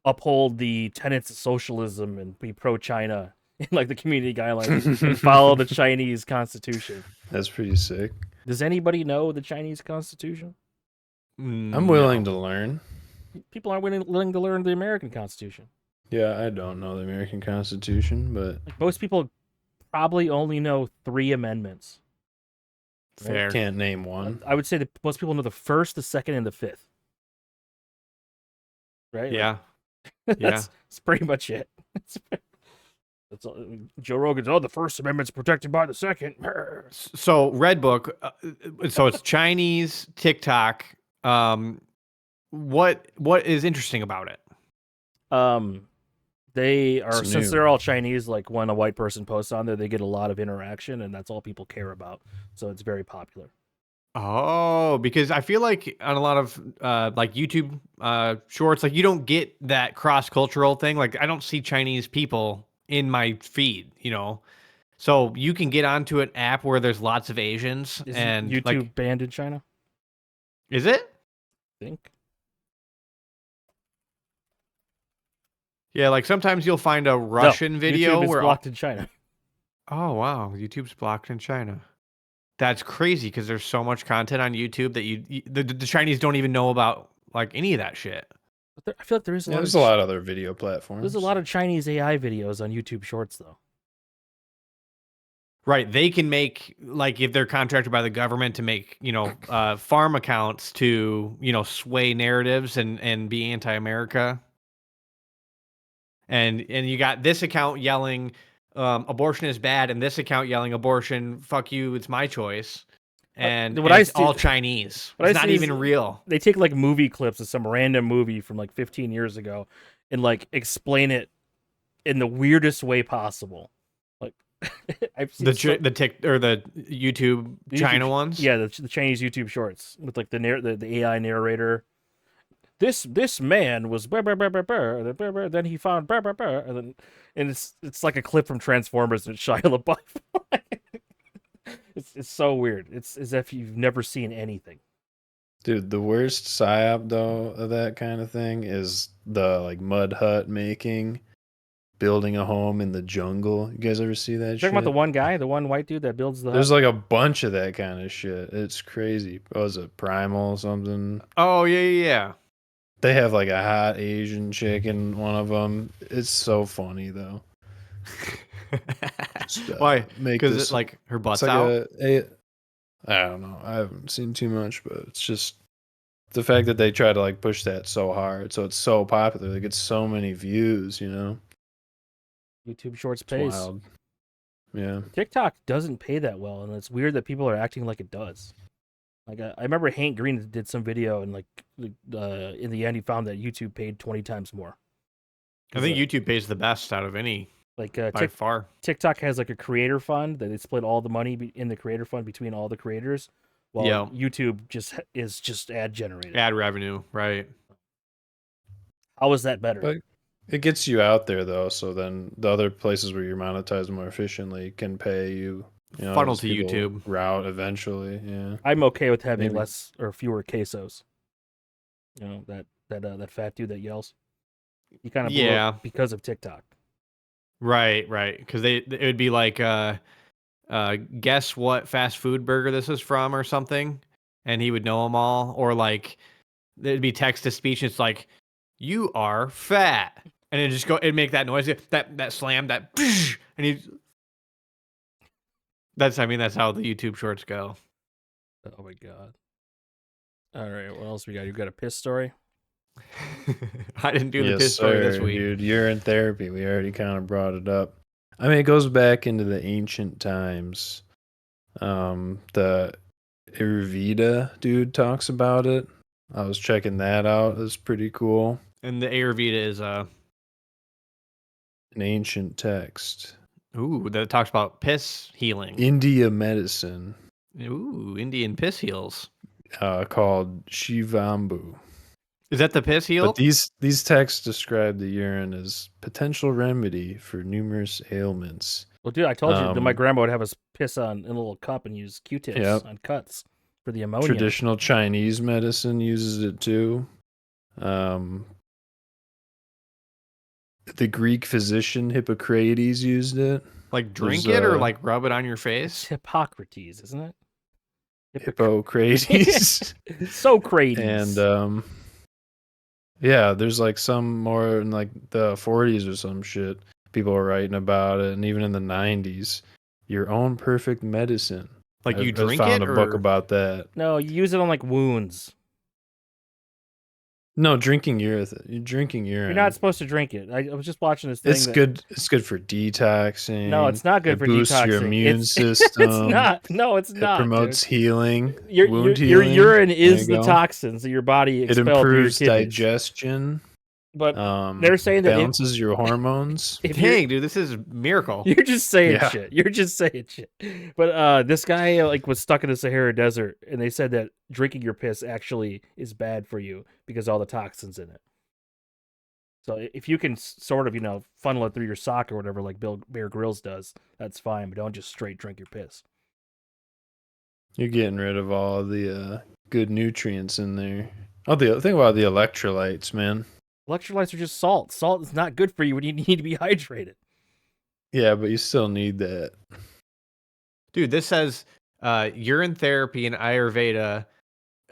uphold the tenets of socialism and be pro-China in like the community guidelines and follow the Chinese constitution. That's pretty sick. Does anybody know the Chinese constitution? I'm willing to learn. People aren't willing to learn the American constitution. Yeah, I don't know the American Constitution, but Like most people probably only know 3 amendments. Fair. can't name one. I would say that most people know the first, the second, and the fifth. Right? Yeah. That's pretty much it. That's all. Joe Rogan's, the First Amendment's protected by the Second. So Red Book. So it's Chinese TikTok. What is interesting about it? They are, It's since new. they're all Chinese, like when a white person posts on there, they get a lot of interaction, and that's all people care about. So it's very popular. Oh, because I feel like on a lot of like YouTube shorts, like you don't get that cross cultural thing. Like I don't see Chinese people in my feed, So you can get onto an app where there's lots of Asians Is and YouTube like, banned in China? is it? I think. Yeah, like sometimes you'll find a Russian No, video YouTube is where blocked in China. oh wow, YouTube's blocked in China. That's crazy because there's so much content on YouTube that the Chinese don't even know about like any of that shit. But I feel like there's a lot of other video platforms. There's a lot of Chinese AI videos on YouTube Shorts, though. Right. They can make, like, if they're contracted by the government to make, farm accounts to, sway narratives and be anti-America. And you got this account yelling, abortion is bad, and this account yelling, abortion, fuck you, it's my choice. And, it's all Chinese. It's not even real. They take like movie clips of some random movie from like 15 years ago and like explain it in the weirdest way the YouTube China ones. Yeah, the Chinese YouTube Shorts with like the AI narrator. This man was then he found and it's like a clip from Transformers and Shia LaBeouf. It's so weird. It's as if you've never seen anything. Dude, the worst psyop though of that kind of thing is the like mud hut making, building a home in the jungle. You guys ever see that shit? Talking about the one guy, the one white dude that builds the hut? There's like a bunch of that kind of shit. It's crazy. Was it Primal something? Oh, yeah. They have like a hot Asian chick in one of them. It's so funny though. Why? Because it's like her butt's out? I don't know. I haven't seen too much, but it's just the fact that they try to like push that so hard. So it's so popular. They get so many views, YouTube Shorts It's pays. wild. Yeah. TikTok doesn't pay that well, and it's weird that people are acting like it does. Like I remember Hank Green did some video, and like in the end, he found that YouTube paid 20 times more. I think YouTube pays the best out of any. Like by far. TikTok has like a creator fund that they split all the money in the creator fund between all the creators, while YouTube is just ad generated. Ad revenue, right? How is that better? But it gets you out there though, so then the other places where you're monetized more efficiently can pay you. Funnel to YouTube route eventually. Yeah, I'm okay with having less or fewer quesos. That fat dude that yells. He kind of blew up because of TikTok. Right. Because it would be like, guess what fast food burger this is from or something, and he would know them all. Or like, it'd be text to speech. And it's like, you are fat, and it'd make that noise, that slam, that, and that's how the YouTube Shorts go. Oh my god! All right, what else we got? You got a piss story? I didn't do the piss story this week. Dude, urine therapy. We already kind of brought it up. I mean, it goes back into the ancient times. The Ayurveda dude talks about it. I was checking that out. It's pretty cool. And the Ayurveda is an ancient text. Ooh, that talks about piss healing. India medicine. Ooh, Indian piss heals. Called Shivambu. Is that the piss heal? But these texts describe the urine as potential remedy for numerous ailments. Well, dude, I told you that my grandma would have us piss in a little cup and use Q-tips on cuts for the ammonia. Traditional Chinese medicine uses it too. The Greek physician Hippocrates used it. Like drink it or like rub it on your face? It's Hippocrates, isn't it? Hippocrates. Socrates. And yeah, there's like some more in like the 40s or some shit. People were writing about it, and even in the 90s, your own perfect medicine. Like you drink it? I found a book about that. No, you use it on like wounds. No, drinking urine. You're drinking urine. You're not supposed to drink it. I was just watching this thing. It's good. It's good for detoxing. No, it's not good for boosts detoxing. Your immune system. It's not. No, it's not. It promotes healing. Wound healing. Your urine is the toxins that your body expels. It improves through your digestion. But they're saying that balances your hormones. Dang, dude, this is a miracle. You're just saying shit. You're just saying shit. But this guy like was stuck in the Sahara Desert, and they said that drinking your piss actually is bad for you because all the toxins in it. So if you can sort of funnel it through your sock or whatever, like Bear Grylls does, that's fine. But don't just straight drink your piss. You're getting rid of all the good nutrients in there. Oh, think about the electrolytes, man. Electrolytes are just salt. Salt is not good for you when you need to be hydrated. Yeah, but you still need that. Dude, this says urine therapy and Ayurveda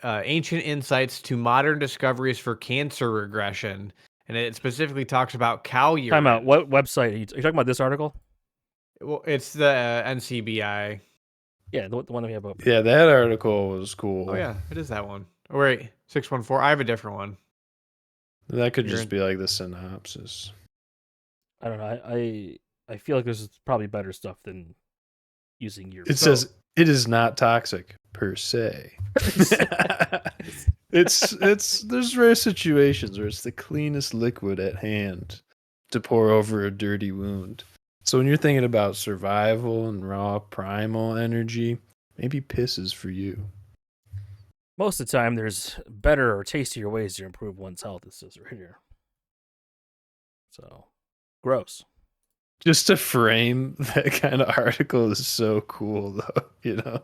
ancient insights to modern discoveries for cancer regression, and it specifically talks about cow urine. Time out. What website? Are you talking about this article? Well, it's the NCBI. Yeah, the one that we have open. Yeah, that article was cool. Oh yeah, it is that one. Oh, wait, 614. I have a different one. That could You're just be like the synopsis. I don't know. I feel like this is probably better stuff than using your. It says it is not toxic per se. There's rare situations where it's the cleanest liquid at hand to pour over a dirty wound. So when you're thinking about survival and raw primal energy, maybe piss is for you. Most of the time, there's better or tastier ways to improve one's health. It says right here. So, gross. Just to frame that kind of article is so cool, though. You know,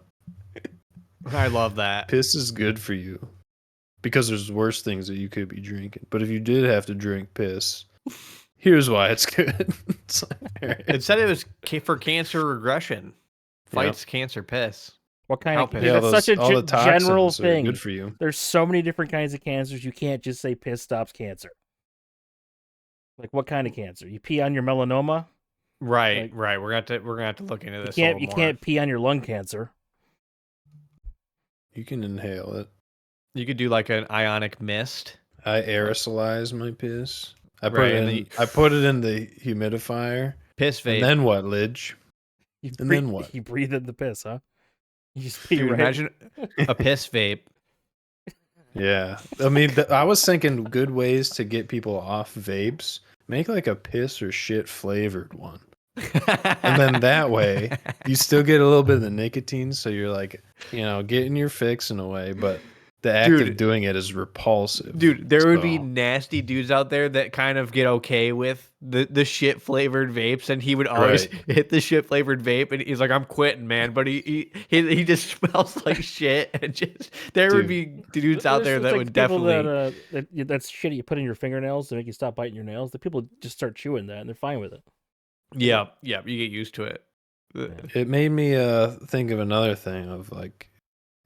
I love that. piss is good for you because there's worse things that you could be drinking. But if you did have to drink piss, here's why it's good. It's like, all right. It said it was for cancer regression. Fights cancer piss. What kind of? Cow piss. Yeah, That's such all a the general toxins are thing. good for you. There's so many different kinds of cancers. You can't just say piss stops cancer. Like what kind of cancer? You pee on your melanoma. Right, Like- right. We're gonna have to look into You this. can't. A You little more. can't pee on your lung cancer. You can inhale it. You could do like an ionic mist. I aerosolize my piss. I put Right, it and in. I put it in the humidifier. Piss vape. And then what, Lidge? You And breathe, then what? You breathe in the piss, huh? You just pee Dude, right. imagine a piss vape. Yeah, I mean, I was thinking good ways to get people off vapes. Make like a piss or shit flavored one, and then that way you still get a little bit of the nicotine, so you're like, getting your fix in a way, but the act Dude. of doing it is repulsive. Dude, there would be So- nasty dudes out there that kind of get okay with the shit flavored vapes, and he would always hit the shit flavored vape, and he's like, "I'm quitting, man." But he just smells like shit, and just there would be dudes out there There's that like would people definitely. that's shit you put in your fingernails to make you stop biting your nails. The people just start chewing that and they're fine with it. Yeah, you get used to it. It made me think of another thing of like,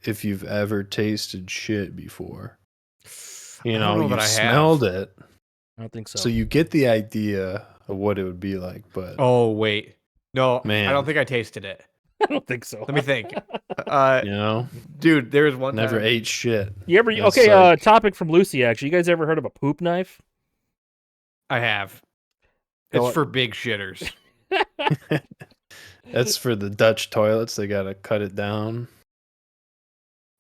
if you've ever tasted shit before, I don't know you that I have. smelled it, I don't think so. so you get the idea of what it would be like. But Oh wait, no, Man. I don't think I tasted it. I don't think so. Let me think. Dude, there was one never time. ate shit. You ever? That's Okay. like- Topic from Lucy. Actually, you guys ever heard of a poop knife? I have. Go It's on. for big shitters. That's for the Dutch toilets. They gotta cut it down.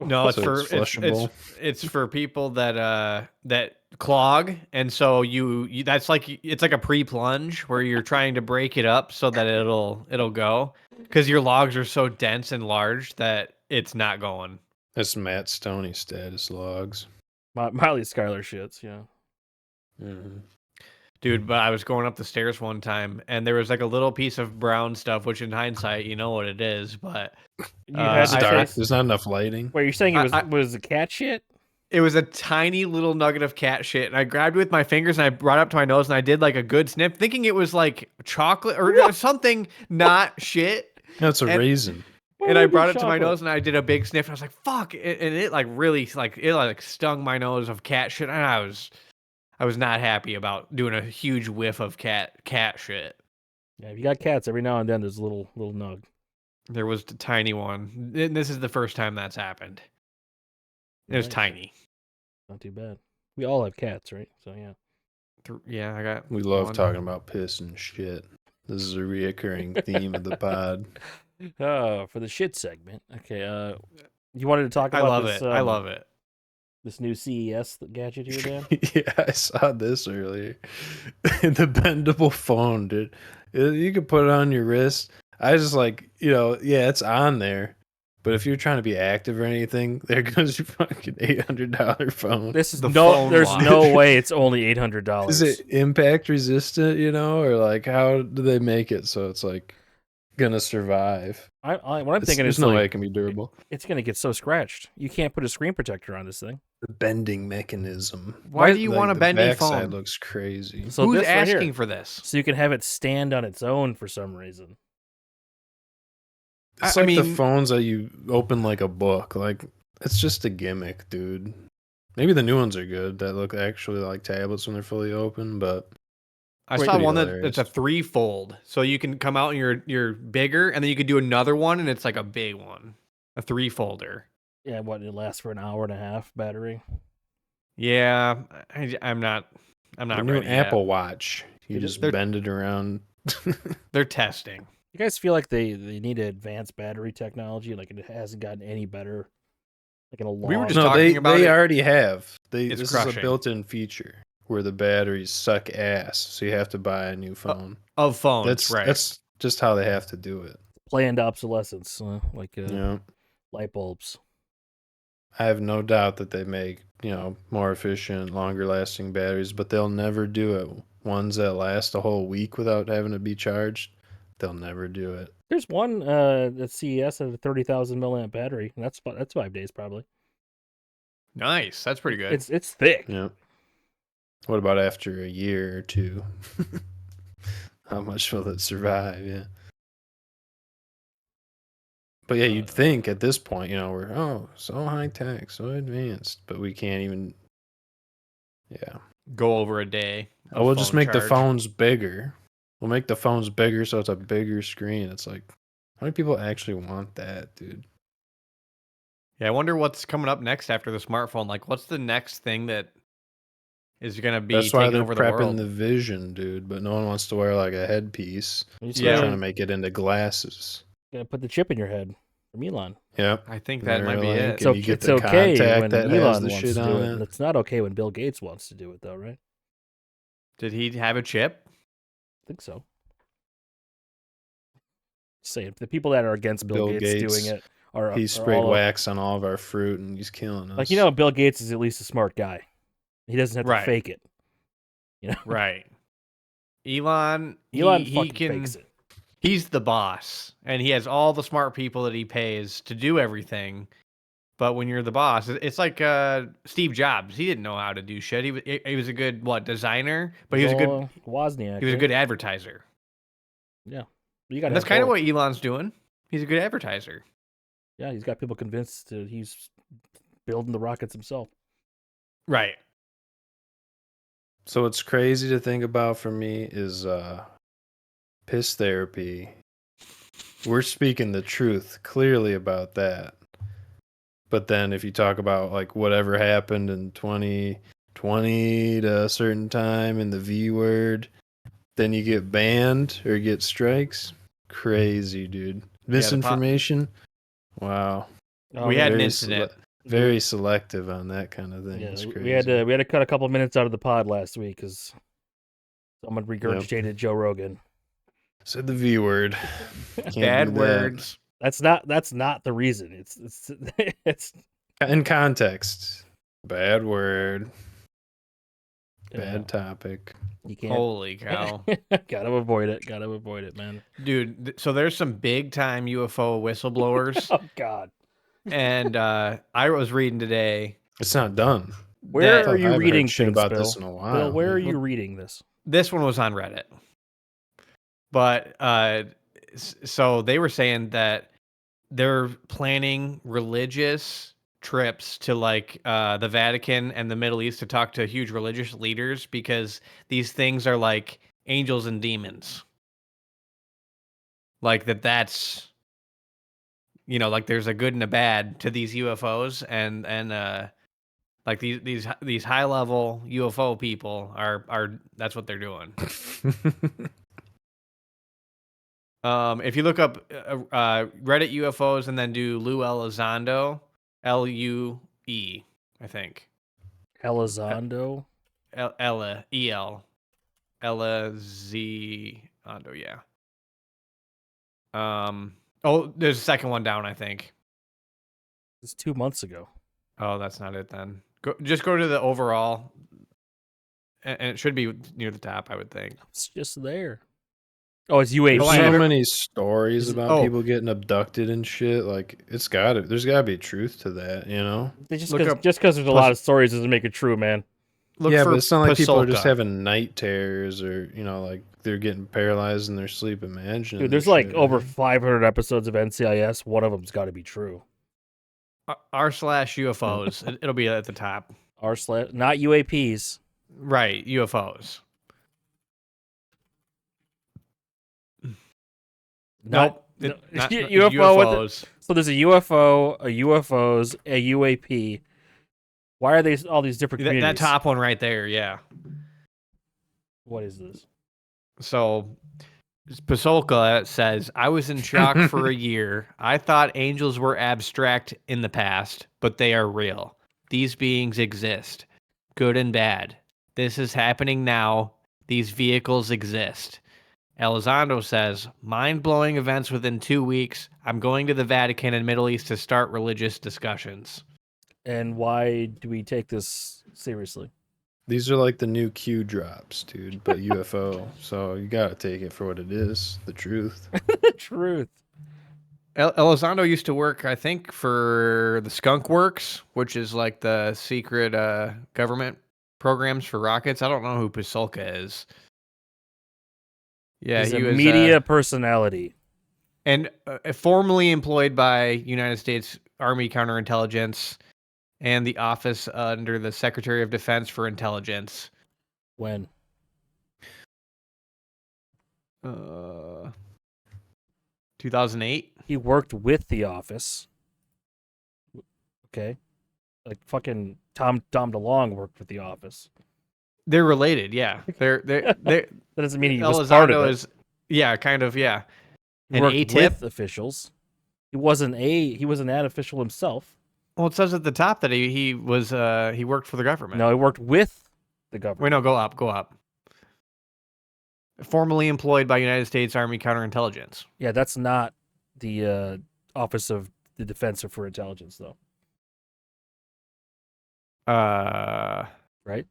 No, it's So for it's flushable. it's for people that clog, and so you that's like it's like a pre-plunge where you're trying to break it up so that it'll go, because your logs are so dense and large that it's not going. That's Matt Stoney status logs. Miley Skylar shits. Yeah. Mm-hmm. Dude, but I was going up the stairs one time, and there was like a little piece of brown stuff, which in hindsight, you know what it is, but You had It's to dark. taste- There's not enough lighting. Wait, you're saying it was I- was a cat shit? it was a tiny little nugget of cat shit, and I grabbed it with my fingers, and I brought it up to my nose, and I did like a good sniff, thinking it was like chocolate or something, not shit. No, it's a And- raisin. Why And would I it be brought it to my chocolate? nose, and I did a big sniff, and I was like, "Fuck!" And it like really it stung my nose of cat shit, and I was not happy about doing a huge whiff of cat shit. Yeah, if you got cats, every now and then there's a little nug. There was a tiny one. And this is the first time that's happened. It was Nice. tiny. Not too bad. We all have cats, right? So yeah. Yeah, I got. We love one. talking about piss and shit. This is a reoccurring theme of the pod. For the shit segment. Okay. You wanted to talk I about love this, it. I love it. this new CES gadget here, Dan? Yeah, I saw this earlier. The bendable phone, dude. You could put it on your wrist. I just like, it's on there. But if you're trying to be active or anything, there goes your fucking $800 phone. This is The no. phone There's watch. no way it's only $800. Is it impact resistant, or like how do they make it so it's like gonna survive? what I'm thinking There's is no way like, it can be durable. it's gonna get so scratched. You can't put a screen protector on this thing. The bending mechanism. Why do you Like, want a the bendy backside phone? looks crazy. So Who's this right here, asking for this? so you can have it stand on its own for some reason. It's I like the mean- phones that you open like a book. Like It's just a gimmick, dude. Maybe the new ones are good that look actually like tablets when they're fully open, but I Wait, saw pretty one hilarious. that's a 3-fold, so you can come out and you're bigger, and then you could do another one, and it's like a big one, a 3-folder. Yeah, what, it lasts for an hour and a half battery. Yeah, I'm not the new ready Apple yet. Watch, you It is- just they're- bend it around. They're testing. You guys feel like they need advanced battery technology? Like it hasn't gotten any better? Like in a long... We were just No, talking they about they it. already have. It's This crushing. is a built-in feature where the batteries suck ass, so you have to buy a new phone. Of phones, That's right? that's just how they have to do it. planned obsolescence, like Yeah. light bulbs. I have no doubt that they make, more efficient, longer lasting batteries, but they'll never do it. Ones that last a whole week without having to be charged, they'll never do it. There's one at CES at a 30,000 milliamp battery, and that's 5 days probably. Nice, that's pretty good. It's thick. Yeah. What about after a year or two? How much will it survive? Yeah. But yeah, you'd think at this point, we're so high tech, so advanced, but we can't even. Yeah. Go over a day. Oh, we'll just make the charge. phones bigger. We'll make the phones bigger so it's a bigger screen. It's like, how many people actually want that, dude? Yeah, I wonder what's coming up next after the smartphone. Like, what's the next thing that is gonna be That's why taking they're over the prepping world? the Vision, dude. But no one wants to wear like a headpiece. You So Yeah. they're trying to make it into glasses. gotta put the chip in your head from Elon. Yep. I think that might be Neuralink. it. And So you get it's the okay contact when that has Elon the wants shit to do on it. it. And it's not okay when Bill Gates wants to do it, though, right? Did he have a chip? I think so. Say the people that are against Bill Gates doing it are He are sprayed all- wax on all of our fruit and he's killing us. Like Bill Gates is at least a smart guy. He doesn't have to Right. fake it. Right. Elon, Elon he fucking can. fakes it. He's the boss, and he has all the smart people that he pays to do everything. But when you're the boss, it's like Steve Jobs. He didn't know how to do shit. He was a good designer, but he was a good Wozniak. he was a right? good advertiser. Yeah. You got And that's kind of what Elon's doing. He's a good advertiser. Yeah, he's got people convinced that he's building the rockets himself. Right. So what's crazy to think about for me is piss therapy. We're speaking the truth clearly about that. But then if you talk about like whatever happened in 2020 to a certain time in the V word, then you get banned or get strikes. Crazy, dude. Misinformation. Wow. We had an Very incident. very selective on that kind of thing. Yeah, It's crazy. we had to cut a couple minutes out of the pod last week because someone regurgitated Joe Rogan. Said the V word. Can't Bad do that. words. That's not the reason. It's it's In context. Bad word. yeah, Bad topic. you can't. Holy cow. Gotta avoid it. Gotta avoid it, man. Dude, so there's some big time UFO whistleblowers. Oh God. And I was reading today. It's not done. Where that- are I you haven't reading heard shit things, about Bill? this in a while. Bill, where are man. you reading this? This one was on Reddit. But so they were saying that they're planning religious trips to like the Vatican and the Middle East to talk to huge religious leaders because these things are like angels and demons. Like that's like there's a good and a bad to these UFOs and like these high level UFO people are that's what they're doing. If you look up Reddit UFOs and then do Lou Elizondo, Lue, I think. Elizondo. Ella, E-L. Elizondo, yeah. Oh, there's a second one down, I think. It's 2 months ago. Oh, that's not it then. Just go to the overall, and it should be near the top, I would think. It's just there. Oh, it's UAP. There's I so never- many stories Is it- about people getting abducted and shit. Like there's gotta be truth to that, you know? Just Look up because there's a lot of stories doesn't make it true, man. Look yeah, for but it's not like people are just Pasolka. having night terrors or like they're getting paralyzed in their sleep imagining. Dude, there's this like shit, over man. 500 episodes of NCIS. One of them's got to be true. r/UFOs. It'll be at the top. Not UAPs. Right, UFOs. Not Not UFO. UFOs. So there's a UFO, a UFOs, a UAP. Why are they all these different That communities? top one right there, yeah. What is this? So Pasolka says, I was in shock for a year. I thought angels were abstract in the past, but they are real. These beings exist, good and bad. This is happening now. These vehicles exist. Elizondo says, mind-blowing events within 2 weeks. I'm going to the Vatican and Middle East to start religious discussions. And why do we take this seriously? These are like the new Q drops, dude, but UFO. So you gotta take it for what it is, the truth. Truth. Elizondo used to work, I think, for the Skunk Works, which is like the secret government programs for rockets. I don't know who Pasolka is. Yeah, He's he a was media personality. and formerly employed by United States Army Counterintelligence and the Office under the Secretary of Defense for Intelligence. When? 2008. He worked with the office. Okay. Like fucking Tom DeLonge worked with the office. They're related, yeah. They're That doesn't mean he was part of Elizondo it. is, yeah, kind of, yeah. He An worked A-tip? with officials. He was an ad official himself. Well, it says at the top that he worked for the government. No, he worked with the government. Wait, no, go up. Formerly employed by United States Army Counterintelligence. Yeah, that's not the Office of the Defense for Intelligence, though. Right?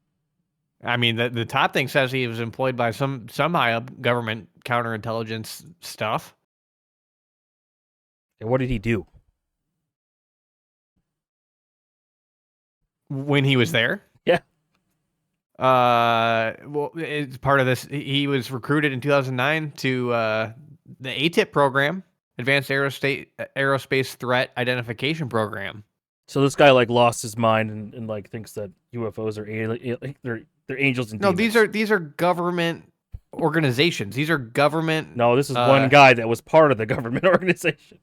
I mean, the top thing says he was employed by some high up government counterintelligence stuff. And what did he do? When he was there? Yeah. Well, it's part of this. He was recruited in 2009 to the ATIP program, Advanced Aerospace Threat Identification Program. So this guy like lost his mind and like thinks that UFOs are they're angels and No, demons. these are government organizations. These are government. No, this is one guy that was part of the government organization.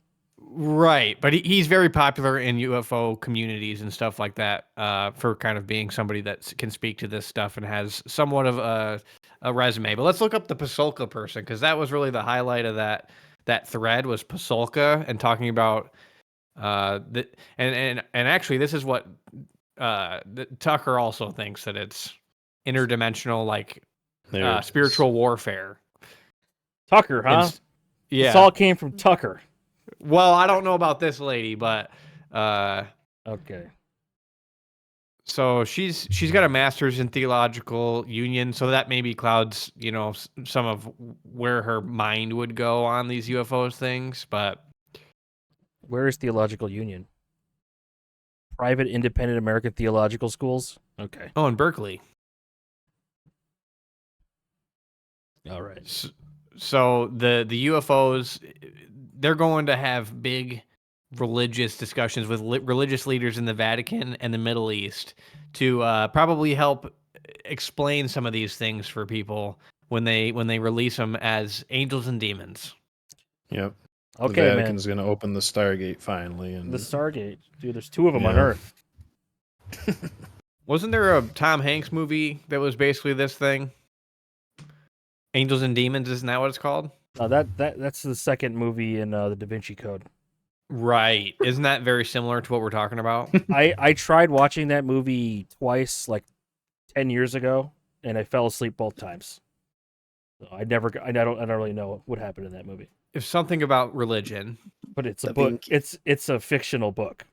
Right, but he's very popular in UFO communities and stuff like that for kind of being somebody that can speak to this stuff and has somewhat of a resume. But let's look up the Pasolka person, because that was really the highlight of that thread was Pasolka and talking about and actually this is what Tucker also thinks, that it's interdimensional, like spiritual warfare. Tucker, huh? Yeah. This all came from Tucker. Well, I don't know about this lady, but okay. So she's got a master's in theological union, so that maybe clouds, some of where her mind would go on these UFOs things. But where is theological union? Private independent American theological schools. Okay. Oh, in Berkeley. All right. So the UFOs, they're going to have big religious discussions with religious leaders in the Vatican and the Middle East to probably help explain some of these things for people when they release them as angels and demons. Yep. Okay, the Vatican's going to open the Stargate finally. And the Stargate. Dude, there's two of them on Earth. Wasn't there a Tom Hanks movie that was basically this thing? Angels and Demons, isn't that what it's called? That's the second movie in the Da Vinci Code. Right. Isn't that very similar to what we're talking about? I tried watching that movie twice, like 10 years ago, and I fell asleep both times. So I don't really know what happened in that movie. If something about religion, but it's a book. It's a fictional book.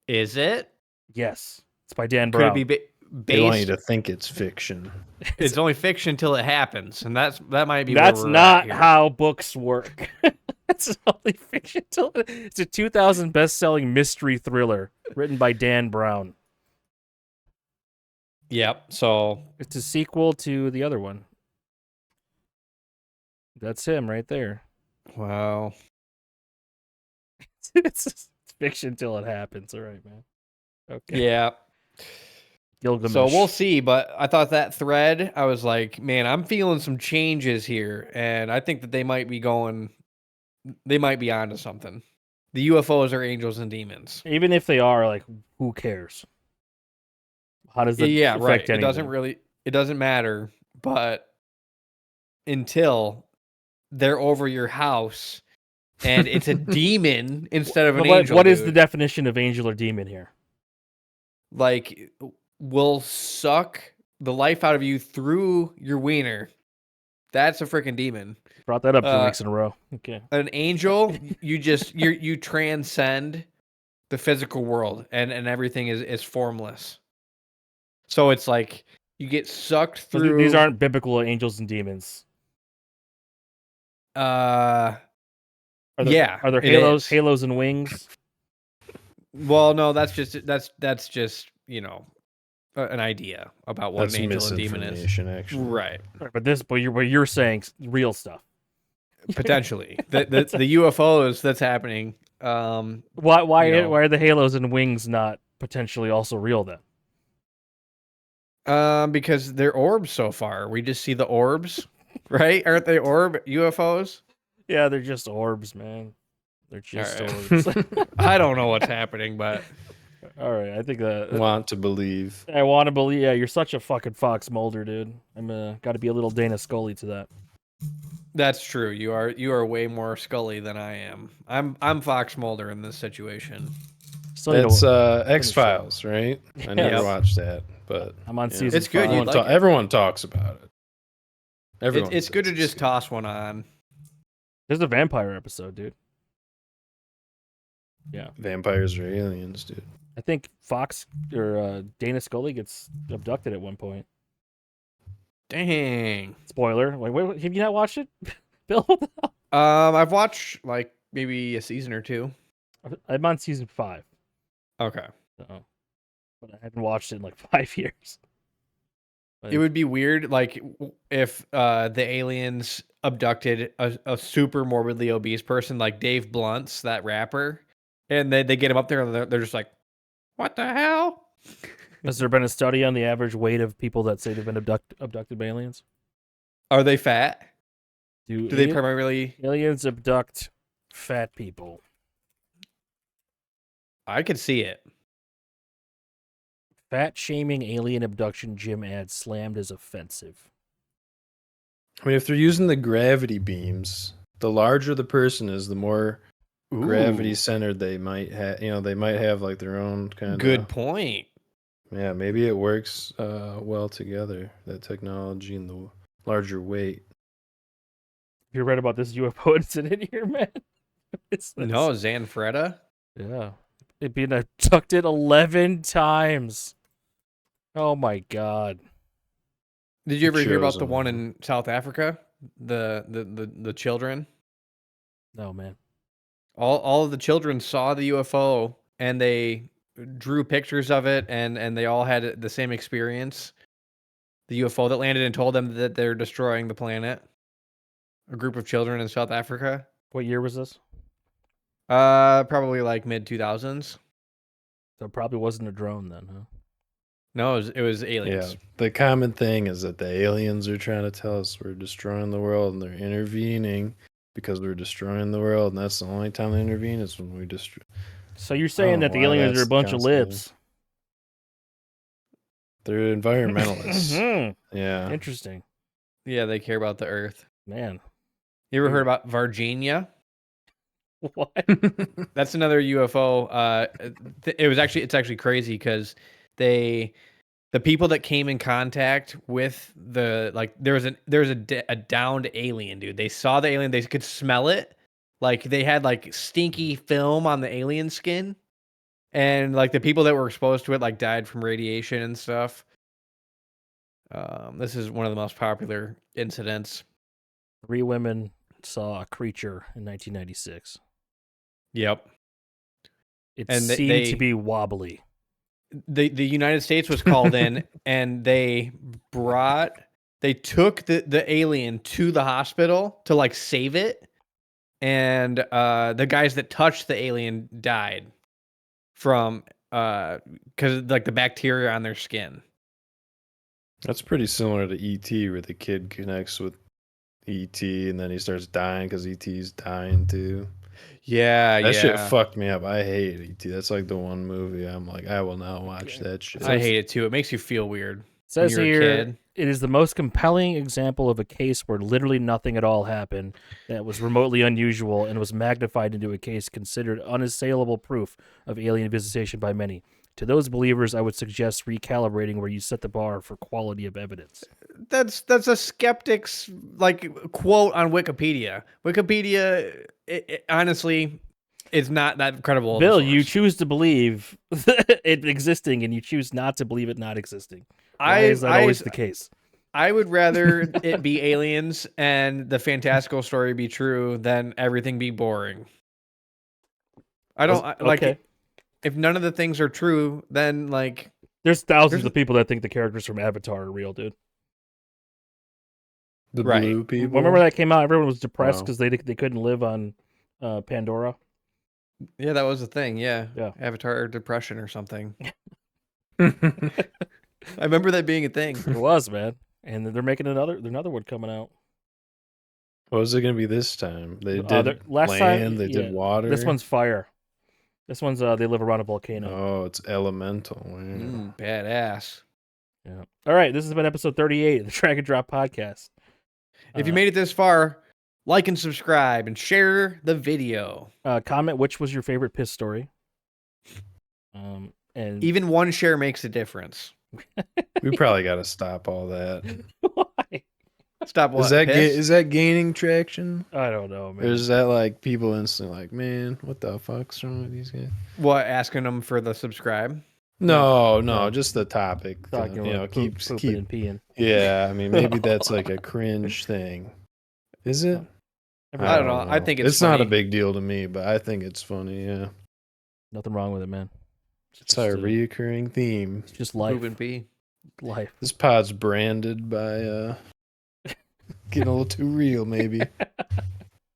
Is it? Yes, it's by Dan Brown. Could it be they want you to think it's fiction. It's only fiction till it happens, and that might be. That's not how books work. It's only fiction till it's a 2000 best-selling mystery thriller written by Dan Brown. Yep. So it's a sequel to the other one. That's him right there. Wow. It's fiction till it happens. All right, man. Okay. Yeah. Gilgamesh. So we'll see, but I thought that thread, I was like, man, I'm feeling some changes here, and I think that they might be onto something. The UFOs are angels and demons. Even if they are, like, who cares? How does that Yeah, affect right. anything? It doesn't matter, but until they're over your house and it's a demon instead of an angel. What is the definition of angel or demon here? Like, will suck the life out of you through your wiener. That's a freaking demon. Brought that up 2 weeks in a row. Okay. An angel, you transcend the physical world and everything is formless. So it's like you get sucked through. These aren't biblical angels and demons. Are there halos and wings? Well, no, that's just an idea about what an angel and demon is. Actually. Right. But you're saying real stuff. Potentially. the UFOs that's happening. Why are the halos and wings not potentially also real then? Because they're orbs so far. We just see the orbs, right? Aren't they orb UFOs? Yeah, they're just orbs, man. They're just right. orbs. I don't know what's happening, but all right, I think that want to believe. I want to believe. Yeah, you're such a fucking Fox Mulder, dude. I'm got to be a little Dana Scully to that. That's true. You are way more Scully than I am. I'm Fox Mulder in this situation. That's X-Files, right? I never watched that, but I'm on season. It's good. Everyone talks about it. It's good to just toss one on. There's a vampire episode, dude. Yeah, vampires are aliens, dude. I think Fox or Dana Scully gets abducted at one point. Dang. Spoiler. Wait, have you not watched it, Bill? I've watched like maybe a season or two. I'm on season 5. Okay. But I haven't watched it in like 5 years. It would be weird, like if the aliens abducted a super morbidly obese person like Dave Blunt's, that rapper, and they get him up there and they're just like, what the hell? Has there been a study on the average weight of people that say they've been abducted by aliens? Are they fat? Do they primarily... Aliens abduct fat people. I could see it. Fat shaming alien abduction gym ad slammed as offensive. I mean, if they're using the gravity beams, the larger the person is, the more gravity centered they might have. They might have like their own kind of. Good point. Yeah, maybe it works well together. That technology and the larger weight. You read about this UFO incident here, man? No, Zanfretta. Yeah. It being abducted 11 times. Oh my god. Did you ever hear about the one in South Africa? The children? No, man. All of the children saw the UFO and they drew pictures of it and they all had the same experience. The UFO that landed and told them that they're destroying the planet. A group of children in South Africa. What year was this? Probably like mid 2000s. So it probably wasn't a drone then, huh? No, it was aliens. Yeah, the common thing is that the aliens are trying to tell us we're destroying the world, and they're intervening because we're destroying the world, and that's the only time they intervene is when we destroy. So you're saying that the aliens are a bunch of libs? They're environmentalists. Yeah. Interesting. Yeah, they care about the Earth. Man. You ever heard about Virginia? What? That's another UFO. It's actually crazy because the people that came in contact with there was a downed alien, dude. They saw the alien, they could smell it. Like they had like stinky film on the alien skin. And like the people that were exposed to it like died from radiation and stuff. This is one of the most popular incidents. 3 women saw a creature in 1996. Yep. It seemed to be wobbly. The United States was called in and they took the alien to the hospital to like save it. And the guys that touched the alien died. from because like the bacteria on their skin. That's pretty similar to E.T., where the kid connects with E.T. and then he starts dying because E.T.'s dying too. Yeah, That shit yeah. fucked me up. I hate E.T. That's like the one movie I'm like, I will not watch that shit. I hate it too. It makes you feel weird. Says you're a here, kid. it is the most compelling example of a case where literally nothing at all happened that was remotely unusual and was magnified into a case considered unassailable proof of alien visitation by many. To those believers, I would suggest recalibrating where you set the bar for quality of evidence. That's a skeptic's like quote on Wikipedia. Wikipedia, honestly, is not that credible. of a Bill, you source. choose to believe it existing, and you choose not to believe it not existing. Why is that always the case? I would rather it be aliens and the fantastical story be true than everything be boring. I don't like Okay. if none of the things are true, then like There's thousands of people that think the characters from Avatar are real, dude. The Right. blue people. Remember that came out? Everyone was depressed Wow. because they couldn't live on Pandora. yeah, that was the thing. Yeah, Yeah. Avatar depression or something. What I remember that being a thing. It was, man. And they're making another one coming out. was it gonna be this time? They Uh, did last land. time- They yeah, did water. This one's fire. This one's they live around a volcano. Oh, it's elemental. Yeah. Badass. Yeah. All right, this has been episode 38 of the Drag and Drop podcast. If you made it this far, like and subscribe and share the video. Comment which was your favorite piss story. And Even one share makes a difference. We probably got to stop all that. why? Stop what? Is that piss? is that gaining traction? I don't know, man. Or is that like people instantly like, man, what the fuck's wrong with these guys? What, asking them for the subscribe? No, just the topic. Talking You know, about keep pooping and peeing. Yeah, I mean, maybe that's like a cringe thing. Is it? I don't know. I think it's not a funny. big deal to me, but I think it's funny. Yeah, Nothing wrong with it, man. it's our reoccurring theme. It's just life. Poop and pee. Life. This pod's branded by getting a little too real, maybe.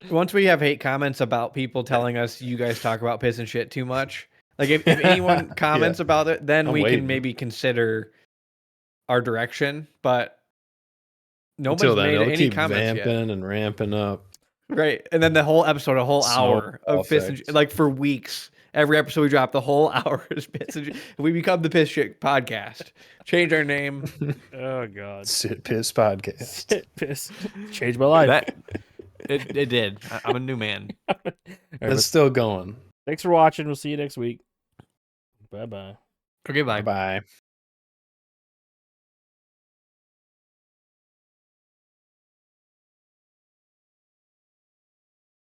Once we have hate comments about people telling us you guys talk about piss and shit too much, like if anyone comments about it, then I'm we waiting. can maybe consider our direction. But nobody's Until then, made it'll any keep comments yet. vamping and ramping up. Right. And then the whole episode, a whole hour Snowball of piss and effect. like for weeks. Every episode we drop, the whole hour is piss and we become the Piss Shit Podcast. Change our name. Oh God. Sit Piss Podcast. Piss. Changed my life. It did. I'm a new man. All right, It's still going. thanks for watching. We'll see you next week. Bye bye. Okay, bye. Bye.